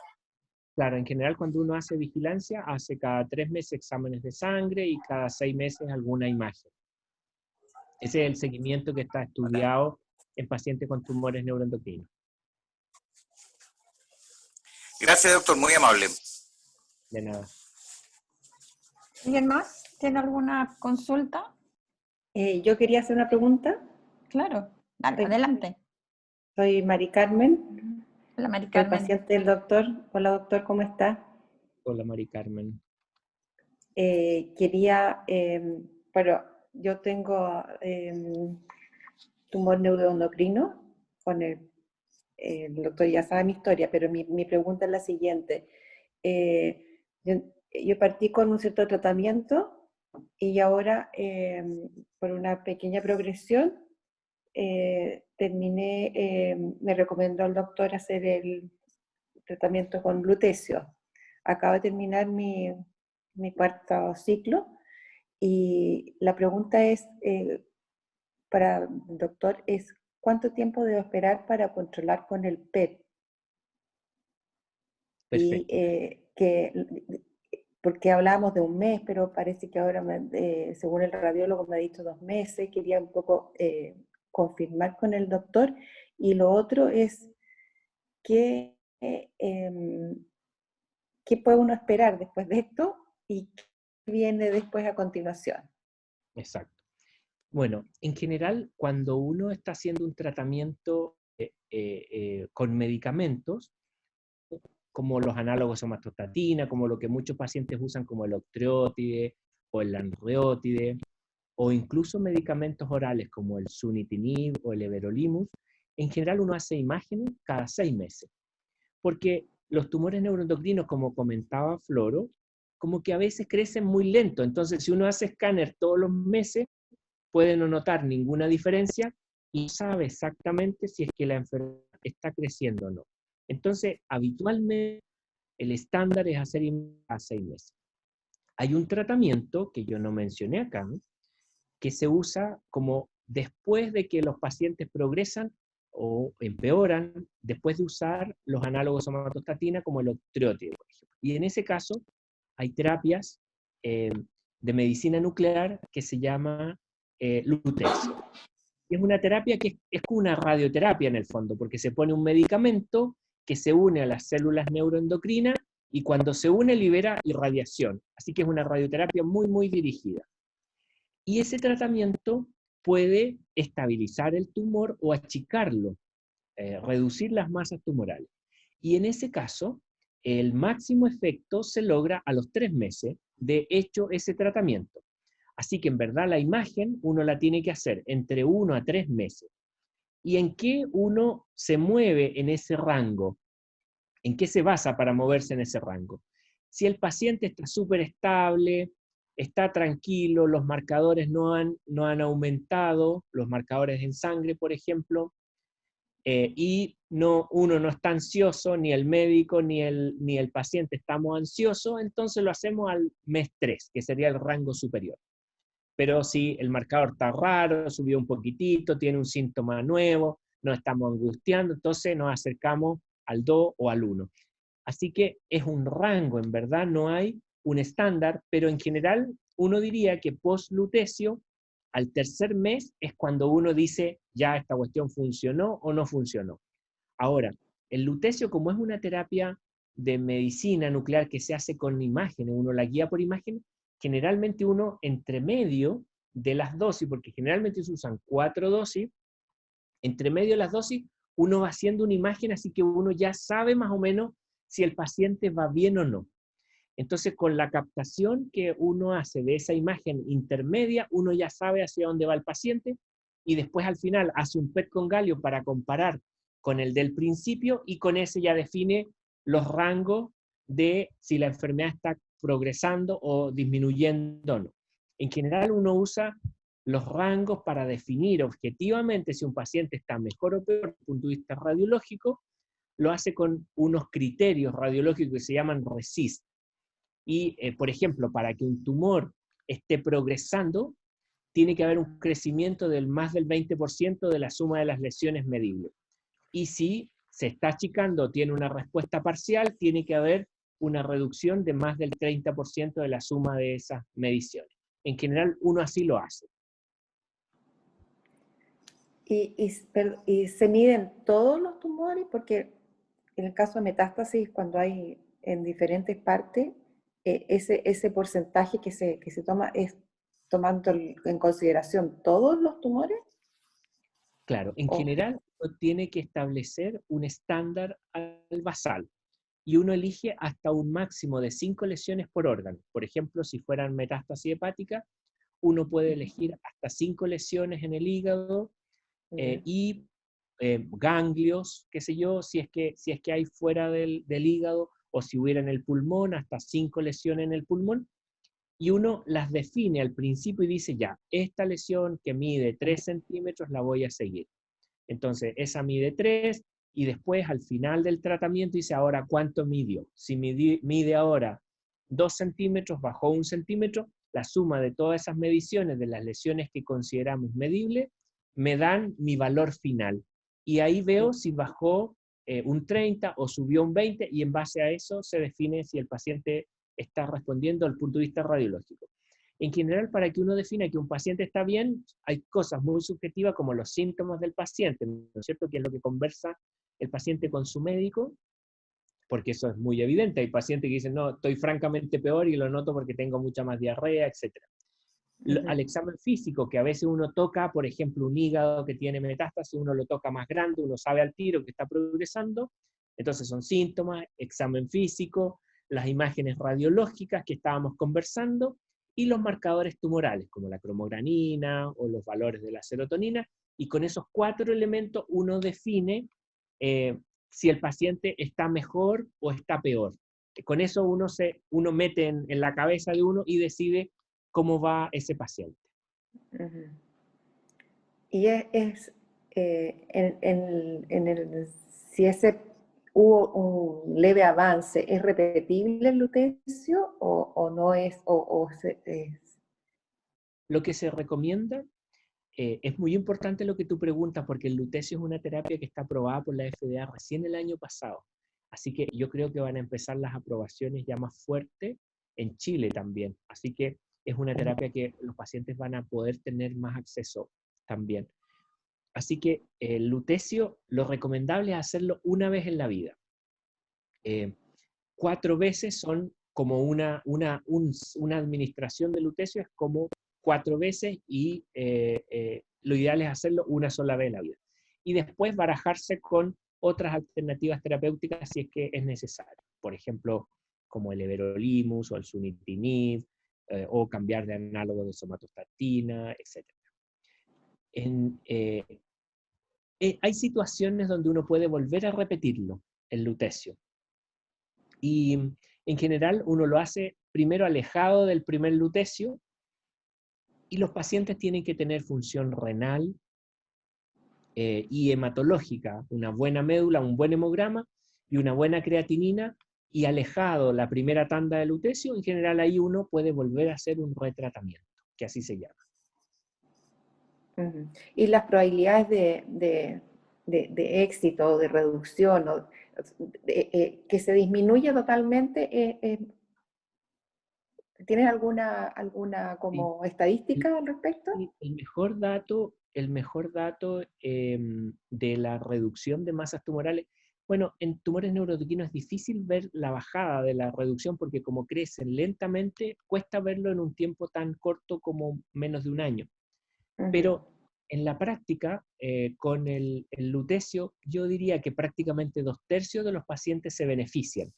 Claro, en general cuando uno hace vigilancia, hace cada 3 meses exámenes de sangre y cada 6 meses alguna imagen. Ese es el seguimiento que está estudiado en pacientes con tumores neuroendocrinos. Gracias, doctor, muy amable. De nada. ¿Alguien más tiene alguna consulta? Yo quería hacer una pregunta. Claro, dale, adelante. Soy Mari Carmen. Hola, Mari Soy Carmen. paciente del doctor. Hola, doctor, ¿cómo está? Hola, Mari Carmen. Bueno, yo tengo tumor neuroendocrino. Con el doctor ya sabe mi historia, pero mi pregunta es la siguiente. Yo partí con un cierto tratamiento y ahora, por una pequeña progresión, me recomendó el doctor hacer el tratamiento con lutecio. Acabo de terminar mi 4º ciclo y la pregunta es, para el doctor, es ¿cuánto tiempo debo esperar para controlar con el PET? Perfecto. Porque hablábamos de 1 mes, pero parece que ahora, según el radiólogo, me ha dicho 2 meses. Quería un poco confirmar con el doctor. Y lo otro es, ¿qué puede uno esperar después de esto y qué viene después a continuación? Exacto. Bueno, en general, cuando uno está haciendo un tratamiento con medicamentos, como los análogos somatostatina, como lo que muchos pacientes usan como el octreotide o el lanreotide, o incluso medicamentos orales como el sunitinib o el everolimus, en general uno hace imágenes cada 6 meses. Porque los tumores neuroendocrinos, como comentaba Floro, como que a veces crecen muy lento. Entonces, si uno hace escáner todos los meses, puede no notar ninguna diferencia y no sabe exactamente si es que la enfermedad está creciendo o no. Entonces, habitualmente, el estándar es hacer a 6 meses. Hay un tratamiento que yo no mencioné acá, que se usa como después de que los pacientes progresan o empeoran, después de usar los análogos somatostatina como el octreotide, por ejemplo. Y en ese caso, hay terapias de medicina nuclear que se llama lutecio. Es una terapia que es como una radioterapia en el fondo, porque se pone un medicamento que se une a las células neuroendocrinas y cuando se une libera irradiación. Así que es una radioterapia muy, muy dirigida. Y ese tratamiento puede estabilizar el tumor o achicarlo, reducir las masas tumorales. Y en ese caso, el máximo efecto se logra a los 3 meses de hecho ese tratamiento. Así que en verdad la imagen uno la tiene que hacer entre 1 a 3 meses. ¿Y en qué uno se mueve en ese rango? ¿En qué se basa para moverse en ese rango? Si el paciente está súper estable, está tranquilo, los marcadores no han aumentado, los marcadores en sangre, por ejemplo, y uno no está ansioso, ni el médico ni el paciente estamos ansiosos, entonces lo hacemos al mes 3, que sería el rango superior. Pero si el marcador está raro, subió un poquitito, tiene un síntoma nuevo, nos estamos angustiando, entonces nos acercamos al 2 o al 1. Así que es un rango, en verdad no hay un estándar, pero en general uno diría que post-lutecio, al tercer mes es cuando uno dice, ya esta cuestión funcionó o no funcionó. Ahora, el lutecio, como es una terapia de medicina nuclear que se hace con imágenes, uno la guía por imágenes, generalmente uno entre medio de las dosis, porque generalmente se usan 4 dosis, entre medio de las dosis uno va haciendo una imagen, así que uno ya sabe más o menos si el paciente va bien o no. Entonces, con la captación que uno hace de esa imagen intermedia, uno ya sabe hacia dónde va el paciente, y después al final hace un PET con galio para comparar con el del principio, y con ese ya define los rangos de si la enfermedad está progresando o disminuyendo o no. En general uno usa los rangos para definir objetivamente si un paciente está mejor o peor desde el punto de vista radiológico, lo hace con unos criterios radiológicos que se llaman RECIST. Y, por ejemplo, para que un tumor esté progresando, tiene que haber un crecimiento del más del 20% de la suma de las lesiones medibles. Y si se está achicando, tiene una respuesta parcial, tiene que haber una reducción de más del 30% de la suma de esas mediciones. En general, uno así lo hace. ¿Y se miden todos los tumores? Porque en el caso de metástasis, cuando hay en diferentes partes, ese porcentaje que se toma es tomando en consideración todos los tumores. Claro, en general uno tiene que establecer un estándar al basal, y uno elige hasta un máximo de 5 lesiones por órgano. Por ejemplo, si fueran metástasis hepática, uno puede elegir hasta 5 lesiones en el hígado, y ganglios, qué sé yo, si es que hay fuera del hígado, o si hubiera en el pulmón, hasta 5 lesiones en el pulmón, y uno las define al principio y dice, ya, esta lesión que mide 3 centímetros la voy a seguir. Entonces, esa mide 3, y después al final del tratamiento dice, ahora, ¿cuánto midió? Si mide ahora 2 centímetros, bajó 1 centímetro, la suma de todas esas mediciones de las lesiones que consideramos medibles, me dan mi valor final. Y ahí veo si bajó un 30 o subió un 20, y en base a eso se define si el paciente está respondiendo al punto de vista radiológico. En general, para que uno defina que un paciente está bien, hay cosas muy subjetivas como los síntomas del paciente, ¿no es cierto? Que es lo que conversa el paciente con su médico, porque eso es muy evidente. Hay pacientes que dicen, no, estoy francamente peor y lo noto porque tengo mucha más diarrea, etc. Al examen físico, que a veces uno toca, por ejemplo, un hígado que tiene metástasis, uno lo toca más grande, uno sabe al tiro que está progresando, entonces son síntomas, examen físico, las imágenes radiológicas que estábamos conversando, y los marcadores tumorales, como la cromogranina o los valores de la serotonina, y con esos 4 elementos uno define si el paciente está mejor o está peor. Con eso uno mete en la cabeza de uno y decide cómo va ese paciente. Y si hubo un leve avance, ¿es repetible el lutecio o no es? Lo que se recomienda, es muy importante lo que tú preguntas, porque el lutecio es una terapia que está aprobada por la FDA recién el año pasado. Así que yo creo que van a empezar las aprobaciones ya más fuertes en Chile también. Así que es una terapia que los pacientes van a poder tener más acceso también. Así que el lutecio, lo recomendable es hacerlo una vez en la vida. 4 veces son como una administración de lutecio, es como 4 veces y lo ideal es hacerlo una sola vez en la vida. Y después barajarse con otras alternativas terapéuticas si es que es necesario. Por ejemplo, como el everolimus o el sunitinib, o cambiar de análogo de somatostatina, etc. Hay situaciones donde uno puede volver a repetirlo, el lutecio. Y en general uno lo hace primero alejado del primer lutecio, y los pacientes tienen que tener función renal y hematológica, una buena médula, un buen hemograma y una buena creatinina, y alejado la primera tanda de lutecio, en general ahí uno puede volver a hacer un retratamiento, que así se llama. Y las probabilidades de éxito, de reducción, que se disminuya totalmente, ¿tienes alguna como estadística al respecto? El mejor dato de la reducción de masas tumorales, bueno, en tumores neuroendocrinos es difícil ver la bajada de la reducción porque como crecen lentamente, cuesta verlo en un tiempo tan corto como menos de un año. Pero en la práctica, con el lutecio, yo diría que prácticamente 2/3 de los pacientes se benefician,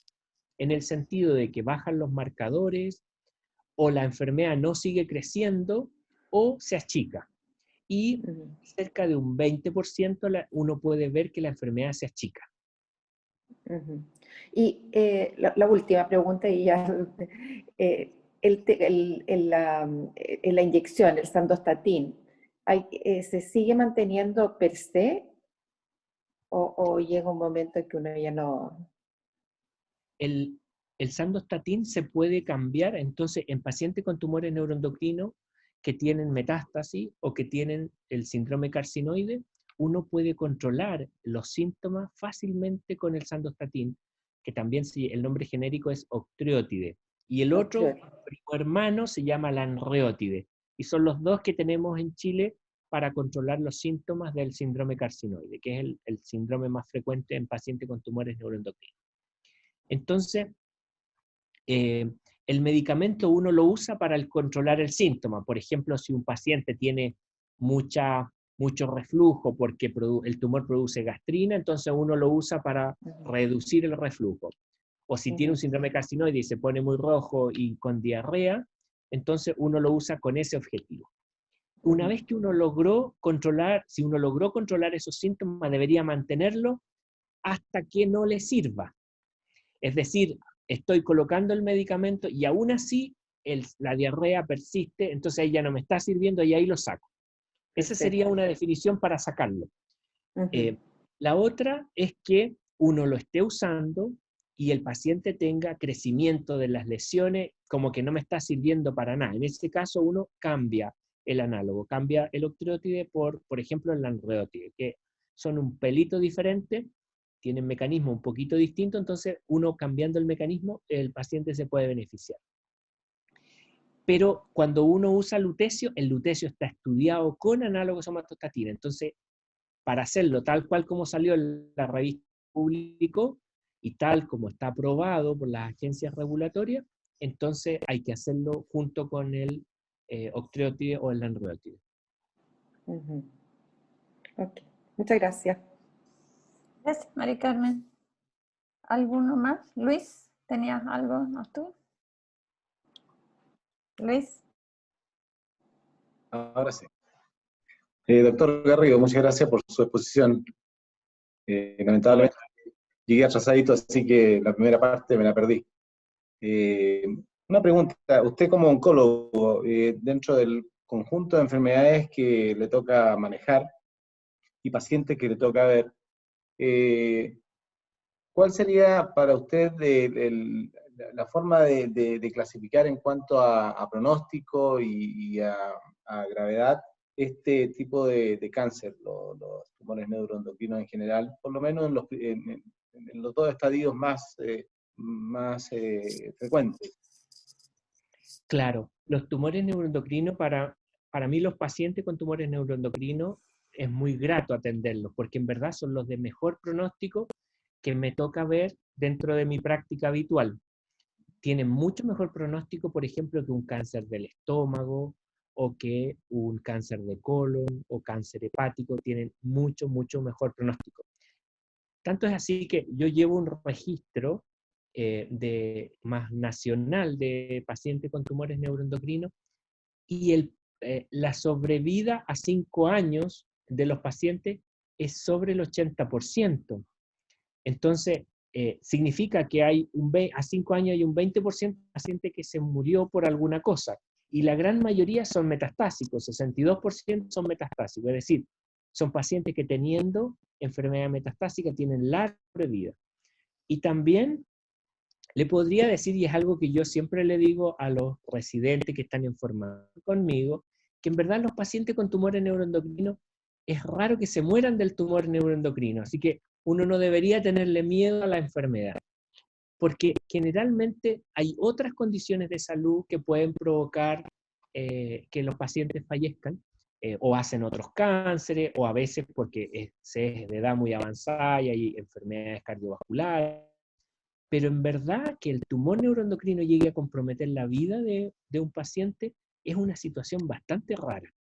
en el sentido de que bajan los marcadores, o la enfermedad no sigue creciendo, o se achica. Y cerca de un 20% uno puede ver que la enfermedad se achica. Y la última pregunta, y ya, la inyección, el sandostatin, ¿se sigue manteniendo per se? ¿O llega un momento en que uno ya no...? El sandostatin se puede cambiar, entonces, en pacientes con tumores neuroendocrinos que tienen metástasis o que tienen el síndrome carcinoide, uno puede controlar los síntomas fácilmente con el sandostatin, que también el nombre genérico es octreotide. Y el otro primo hermano se llama lanreotide. Y son los dos que tenemos en Chile para controlar los síntomas del síndrome carcinoide, que es el síndrome más frecuente en pacientes con tumores neuroendocrinos. Entonces, el medicamento uno lo usa para controlar el síntoma. Por ejemplo, si un paciente tiene mucho reflujo porque el tumor produce gastrina, entonces uno lo usa para reducir el reflujo. O si tiene un síndrome carcinoide y se pone muy rojo y con diarrea, entonces uno lo usa con ese objetivo. Una vez que uno logró controlar, si uno logró controlar esos síntomas, debería mantenerlo hasta que no le sirva. Es decir, estoy colocando el medicamento y aún así la diarrea persiste, entonces ahí ya no me está sirviendo y ahí lo saco. Esa sería una definición para sacarlo. La otra es que uno lo esté usando y el paciente tenga crecimiento de las lesiones como que no me está sirviendo para nada. En este caso uno cambia el análogo, cambia el octreotide por ejemplo, el lanreotide, que son un pelito diferente, tienen mecanismo un poquito distinto, entonces uno cambiando el mecanismo, el paciente se puede beneficiar. Pero cuando uno usa lutecio, el lutecio está estudiado con análogos somatostatina, entonces para hacerlo tal cual como salió en la revista Público y tal como está aprobado por las agencias regulatorias, entonces hay que hacerlo junto con el octreotide o el lanreotide. Ok, muchas gracias. Gracias, Mari Carmen. ¿Alguno más? Luis, ¿tenías algo? ¿No tú? Luis. Ahora sí. Doctor Garrido, muchas gracias por su exposición. Lamentablemente llegué atrasadito, así que la primera parte me la perdí. Una pregunta, usted como oncólogo, dentro del conjunto de enfermedades que le toca manejar y pacientes que le toca ver, ¿cuál sería para usted la forma de clasificar en cuanto a pronóstico y a gravedad este tipo de cáncer, los tumores neuroendocrinos en general, por lo menos en los dos estadios más frecuentes? Claro, los tumores neuroendocrinos, para mí los pacientes con tumores neuroendocrinos es muy grato atenderlos, porque en verdad son los de mejor pronóstico que me toca ver dentro de mi práctica habitual. Tienen mucho mejor pronóstico, por ejemplo, que un cáncer del estómago o que un cáncer de colon o cáncer hepático, tienen mucho, mucho mejor pronóstico. Tanto es así que yo llevo un registro más nacional de pacientes con tumores neuroendocrinos, y la sobrevida a 5 años de los pacientes es sobre el 80%. Entonces, significa que a 5 años hay un 20% de pacientes que se murió por alguna cosa, y la gran mayoría son metastásicos, 62% son metastásicos, es decir, son pacientes que teniendo enfermedad metastásica tienen larga vida. Y también le podría decir, y es algo que yo siempre le digo a los residentes que están en formación conmigo, que en verdad los pacientes con tumores neuroendocrinos es raro que se mueran del tumor neuroendocrino, así que uno no debería tenerle miedo a la enfermedad, porque generalmente hay otras condiciones de salud que pueden provocar que los pacientes fallezcan, o hacen otros cánceres, o a veces porque se es de edad muy avanzada y hay enfermedades cardiovasculares. Pero en verdad que el tumor neuroendocrino llegue a comprometer la vida de un paciente es una situación bastante rara.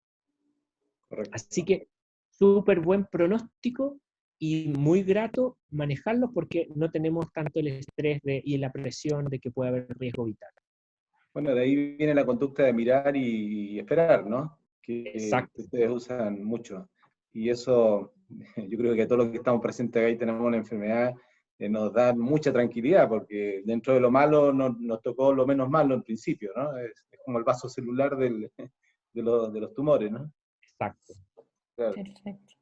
Correcto. Así que súper buen pronóstico y muy grato manejarlo, porque no tenemos tanto el estrés y la presión de que puede haber riesgo vital. Bueno, de ahí viene la conducta de mirar y esperar, ¿no? Que Exacto. ustedes usan mucho. Y eso, yo creo que a todos los que estamos presentes ahí tenemos una enfermedad, nos da mucha tranquilidad, porque dentro de lo malo nos tocó lo menos malo en principio, ¿no? Es como el vaso celular de los tumores, ¿no? Exacto. Claro. Perfecto.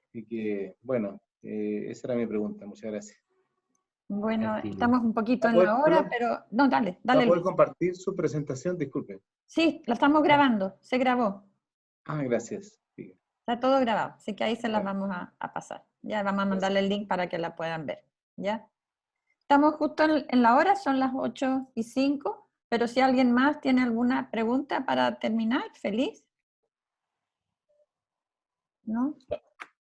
Así que, bueno, esa era mi pregunta. Muchas gracias. Bueno, Tranquilo. estamos un poquito en ¿Va a la poder- hora, perdón? pero... No, dale, ¿Va a poder Luis. compartir su presentación? Disculpe. Sí, la estamos grabando, se grabó. Ah, gracias. Sí, Está todo grabado, así que ahí se las Vale. vamos a pasar. Ya vamos a Gracias. mandarle el link para que la puedan ver. ¿Ya? Estamos justo en la hora, son las 8:05, pero si alguien más tiene alguna pregunta para terminar, feliz. ¿No?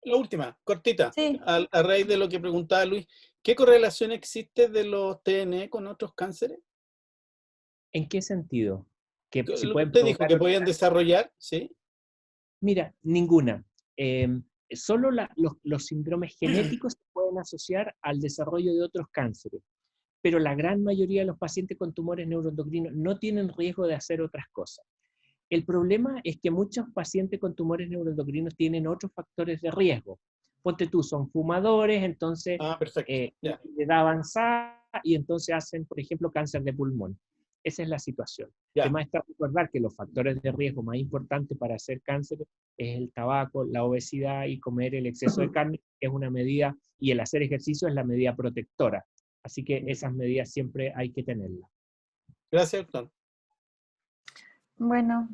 La última, cortita, Sí. a raíz de lo que preguntaba Luis, ¿qué correlación existe de los TNE con otros cánceres? ¿En qué sentido? Que si Lo que pueden usted dijo, provocar que otro podían desarrollar, ¿sí? Mira, ninguna. Solo los síndromes genéticos se pueden asociar al desarrollo de otros cánceres, pero la gran mayoría de los pacientes con tumores neuroendocrinos no tienen riesgo de hacer otras cosas. El problema es que muchos pacientes con tumores neuroendocrinos tienen otros factores de riesgo. Ponte tú, son fumadores, entonces Perfecto. Ya. de edad avanzada, y entonces hacen, por ejemplo, cáncer de pulmón. Esa es la situación. Ya. Además, está recordar que los factores de riesgo más importantes para hacer cáncer es el tabaco, la obesidad y comer el exceso de carne, que es una medida, y el hacer ejercicio es la medida protectora. Así que esas medidas siempre hay que tenerlas. Gracias, doctor. Bueno,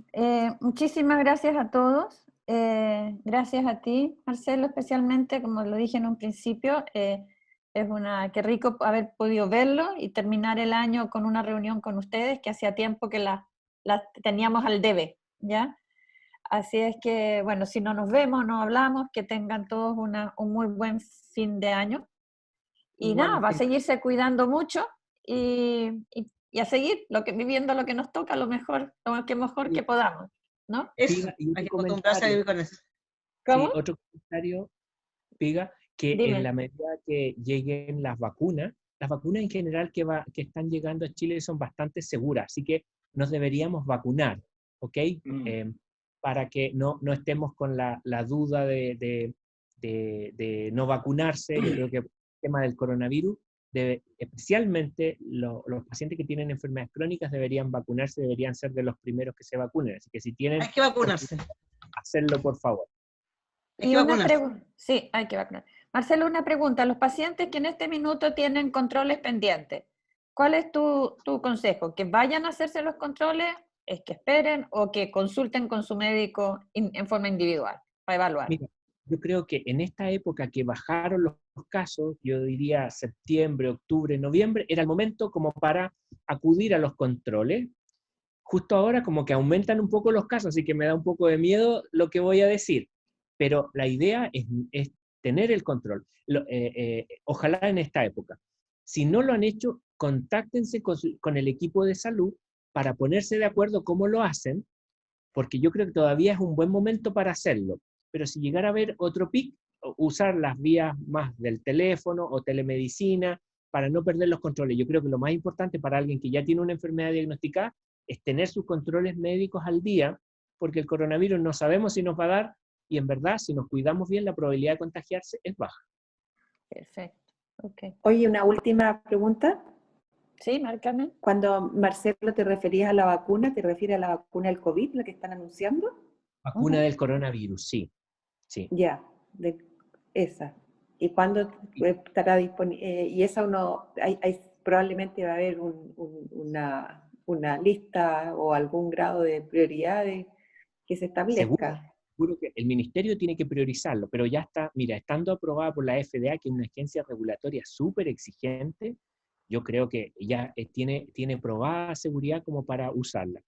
muchísimas gracias a todos. Gracias a ti, Marcelo, especialmente, como lo dije en un principio. Qué rico haber podido verlo y terminar el año con una reunión con ustedes, que hacía tiempo que la teníamos al debe, ¿ya? Así es que, bueno, si no nos vemos, no hablamos, que tengan todos un muy buen fin de año. Y Igual, nada, va a sí. seguirse cuidando mucho y a seguir viviendo lo que nos toca, lo mejor que podamos, ¿no? Eso, Piga, y hay otro que acostumbrarse a comentario, vivir con eso. ¿Cómo? sí, otro comentario, Piga, que Dime. en la medida que lleguen las vacunas en general que están llegando a Chile son bastante seguras, así que nos deberíamos vacunar, ¿ok? Para que no estemos con la duda de no vacunarse. Yo creo que el tema del coronavirus, especialmente los pacientes que tienen enfermedades crónicas deberían vacunarse, deberían ser de los primeros que se vacunen, así que si tienen, Hay que vacunarse. hacerlo por favor. Hay Y que una vacunarse. pregunta, sí, hay que vacunar. Marcelo, una pregunta. Los pacientes que en este minuto tienen controles pendientes, ¿cuál es tu consejo? ¿Que vayan a hacerse los controles, es que esperen o que consulten con su médico en forma individual para evaluar? Mira, yo creo que en esta época que bajaron los casos, yo diría septiembre, octubre, noviembre, era el momento como para acudir a los controles. Justo ahora como que aumentan un poco los casos, así que me da un poco de miedo lo que voy a decir. Pero la idea es tener el control. Ojalá en esta época. Si no lo han hecho, contáctense con el equipo de salud para ponerse de acuerdo cómo lo hacen, porque yo creo que todavía es un buen momento para hacerlo. Pero si llegara a haber otro pic, usar las vías más del teléfono o telemedicina para no perder los controles. Yo creo que lo más importante para alguien que ya tiene una enfermedad diagnosticada es tener sus controles médicos al día, porque el coronavirus no sabemos si nos va a dar, y en verdad, si nos cuidamos bien, la probabilidad de contagiarse es baja. Perfecto. Ok. Oye, una última pregunta. Sí, márcame. Cuando, Marcelo, te referías a la vacuna, ¿te refieres a la vacuna del COVID, la que están anunciando? Vacuna del coronavirus, sí. Sí. Ya, de esa. ¿Y cuándo estará disponible? Y esa probablemente va a haber una lista o algún grado de prioridades que se establezca. Seguro que el ministerio tiene que priorizarlo, pero ya está, mira, estando aprobada por la FDA, que es una agencia regulatoria súper exigente, yo creo que ya tiene probada seguridad como para usarla.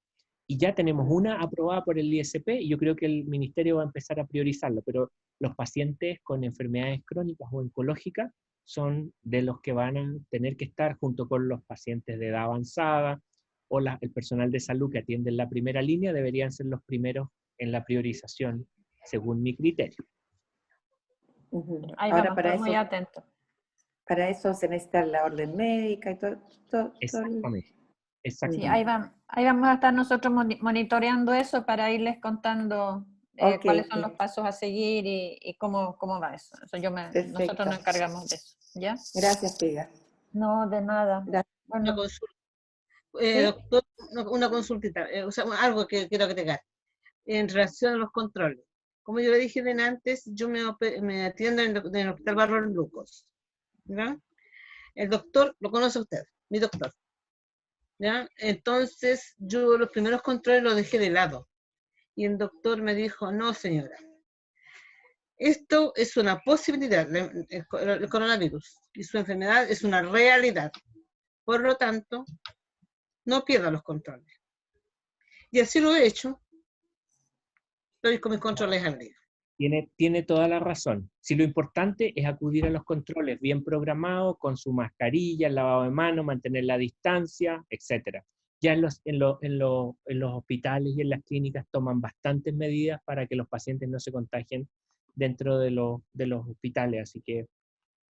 Y ya tenemos una aprobada por el ISP, y yo creo que el ministerio va a empezar a priorizarlo, pero los pacientes con enfermedades crónicas o oncológicas son de los que van a tener que estar junto con los pacientes de edad avanzada, o el personal de salud que atiende en la primera línea, deberían ser los primeros en la priorización, según mi criterio. Ahí Ahora, vamos, muy atentos. Para eso se necesita la orden médica y todo. Exactamente. Sí, ahí vamos a estar nosotros monitoreando eso para irles contando cuáles son los pasos a seguir y cómo va eso. Nosotros nos encargamos de eso. ¿Ya? Gracias, Piga. No, de nada. Bueno, doctor, una consultita, algo que quiero agregar en relación a los controles. Como yo le dije antes, yo me atiendo en el Hospital Barros Luco, ¿ya? El doctor, lo conoce usted, mi doctor, ¿ya? Entonces, yo los primeros controles los dejé de lado. Y el doctor me dijo, no, señora, esto es una posibilidad, el coronavirus, y su enfermedad es una realidad. Por lo tanto, no pierda los controles. Y así lo he hecho. Estoy con mis controles al día. Tiene toda la razón. Si lo importante es acudir a los controles bien programados, con su mascarilla, el lavado de manos, mantener la distancia, etc. Ya en los hospitales y en las clínicas toman bastantes medidas para que los pacientes no se contagien dentro de los hospitales, así que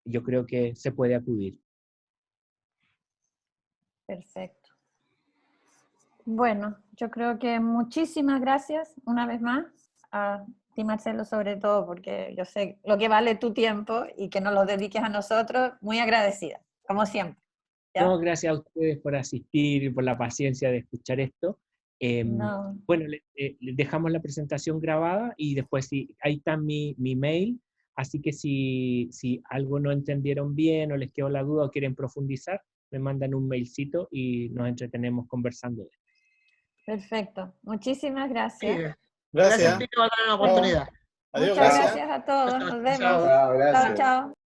yo creo que se puede acudir. Perfecto. Bueno, yo creo que muchísimas gracias una vez más a ti, Marcelo, sobre todo, porque yo sé lo que vale tu tiempo y que nos lo dediques a nosotros, muy agradecida, como siempre. ¿Ya? No, gracias a ustedes por asistir y por la paciencia de escuchar esto. No. Bueno, les dejamos la presentación grabada y después ahí está mi mail, así que si algo no entendieron bien o les quedó la duda o quieren profundizar, me mandan un mailcito y nos entretenemos conversando de esto. Perfecto. Muchísimas gracias. Gracias. Gracias, Pico, por darme la oportunidad. Adiós, Muchas gracias. gracias a todos. Nos vemos. Chao, gracias. Chao, chao.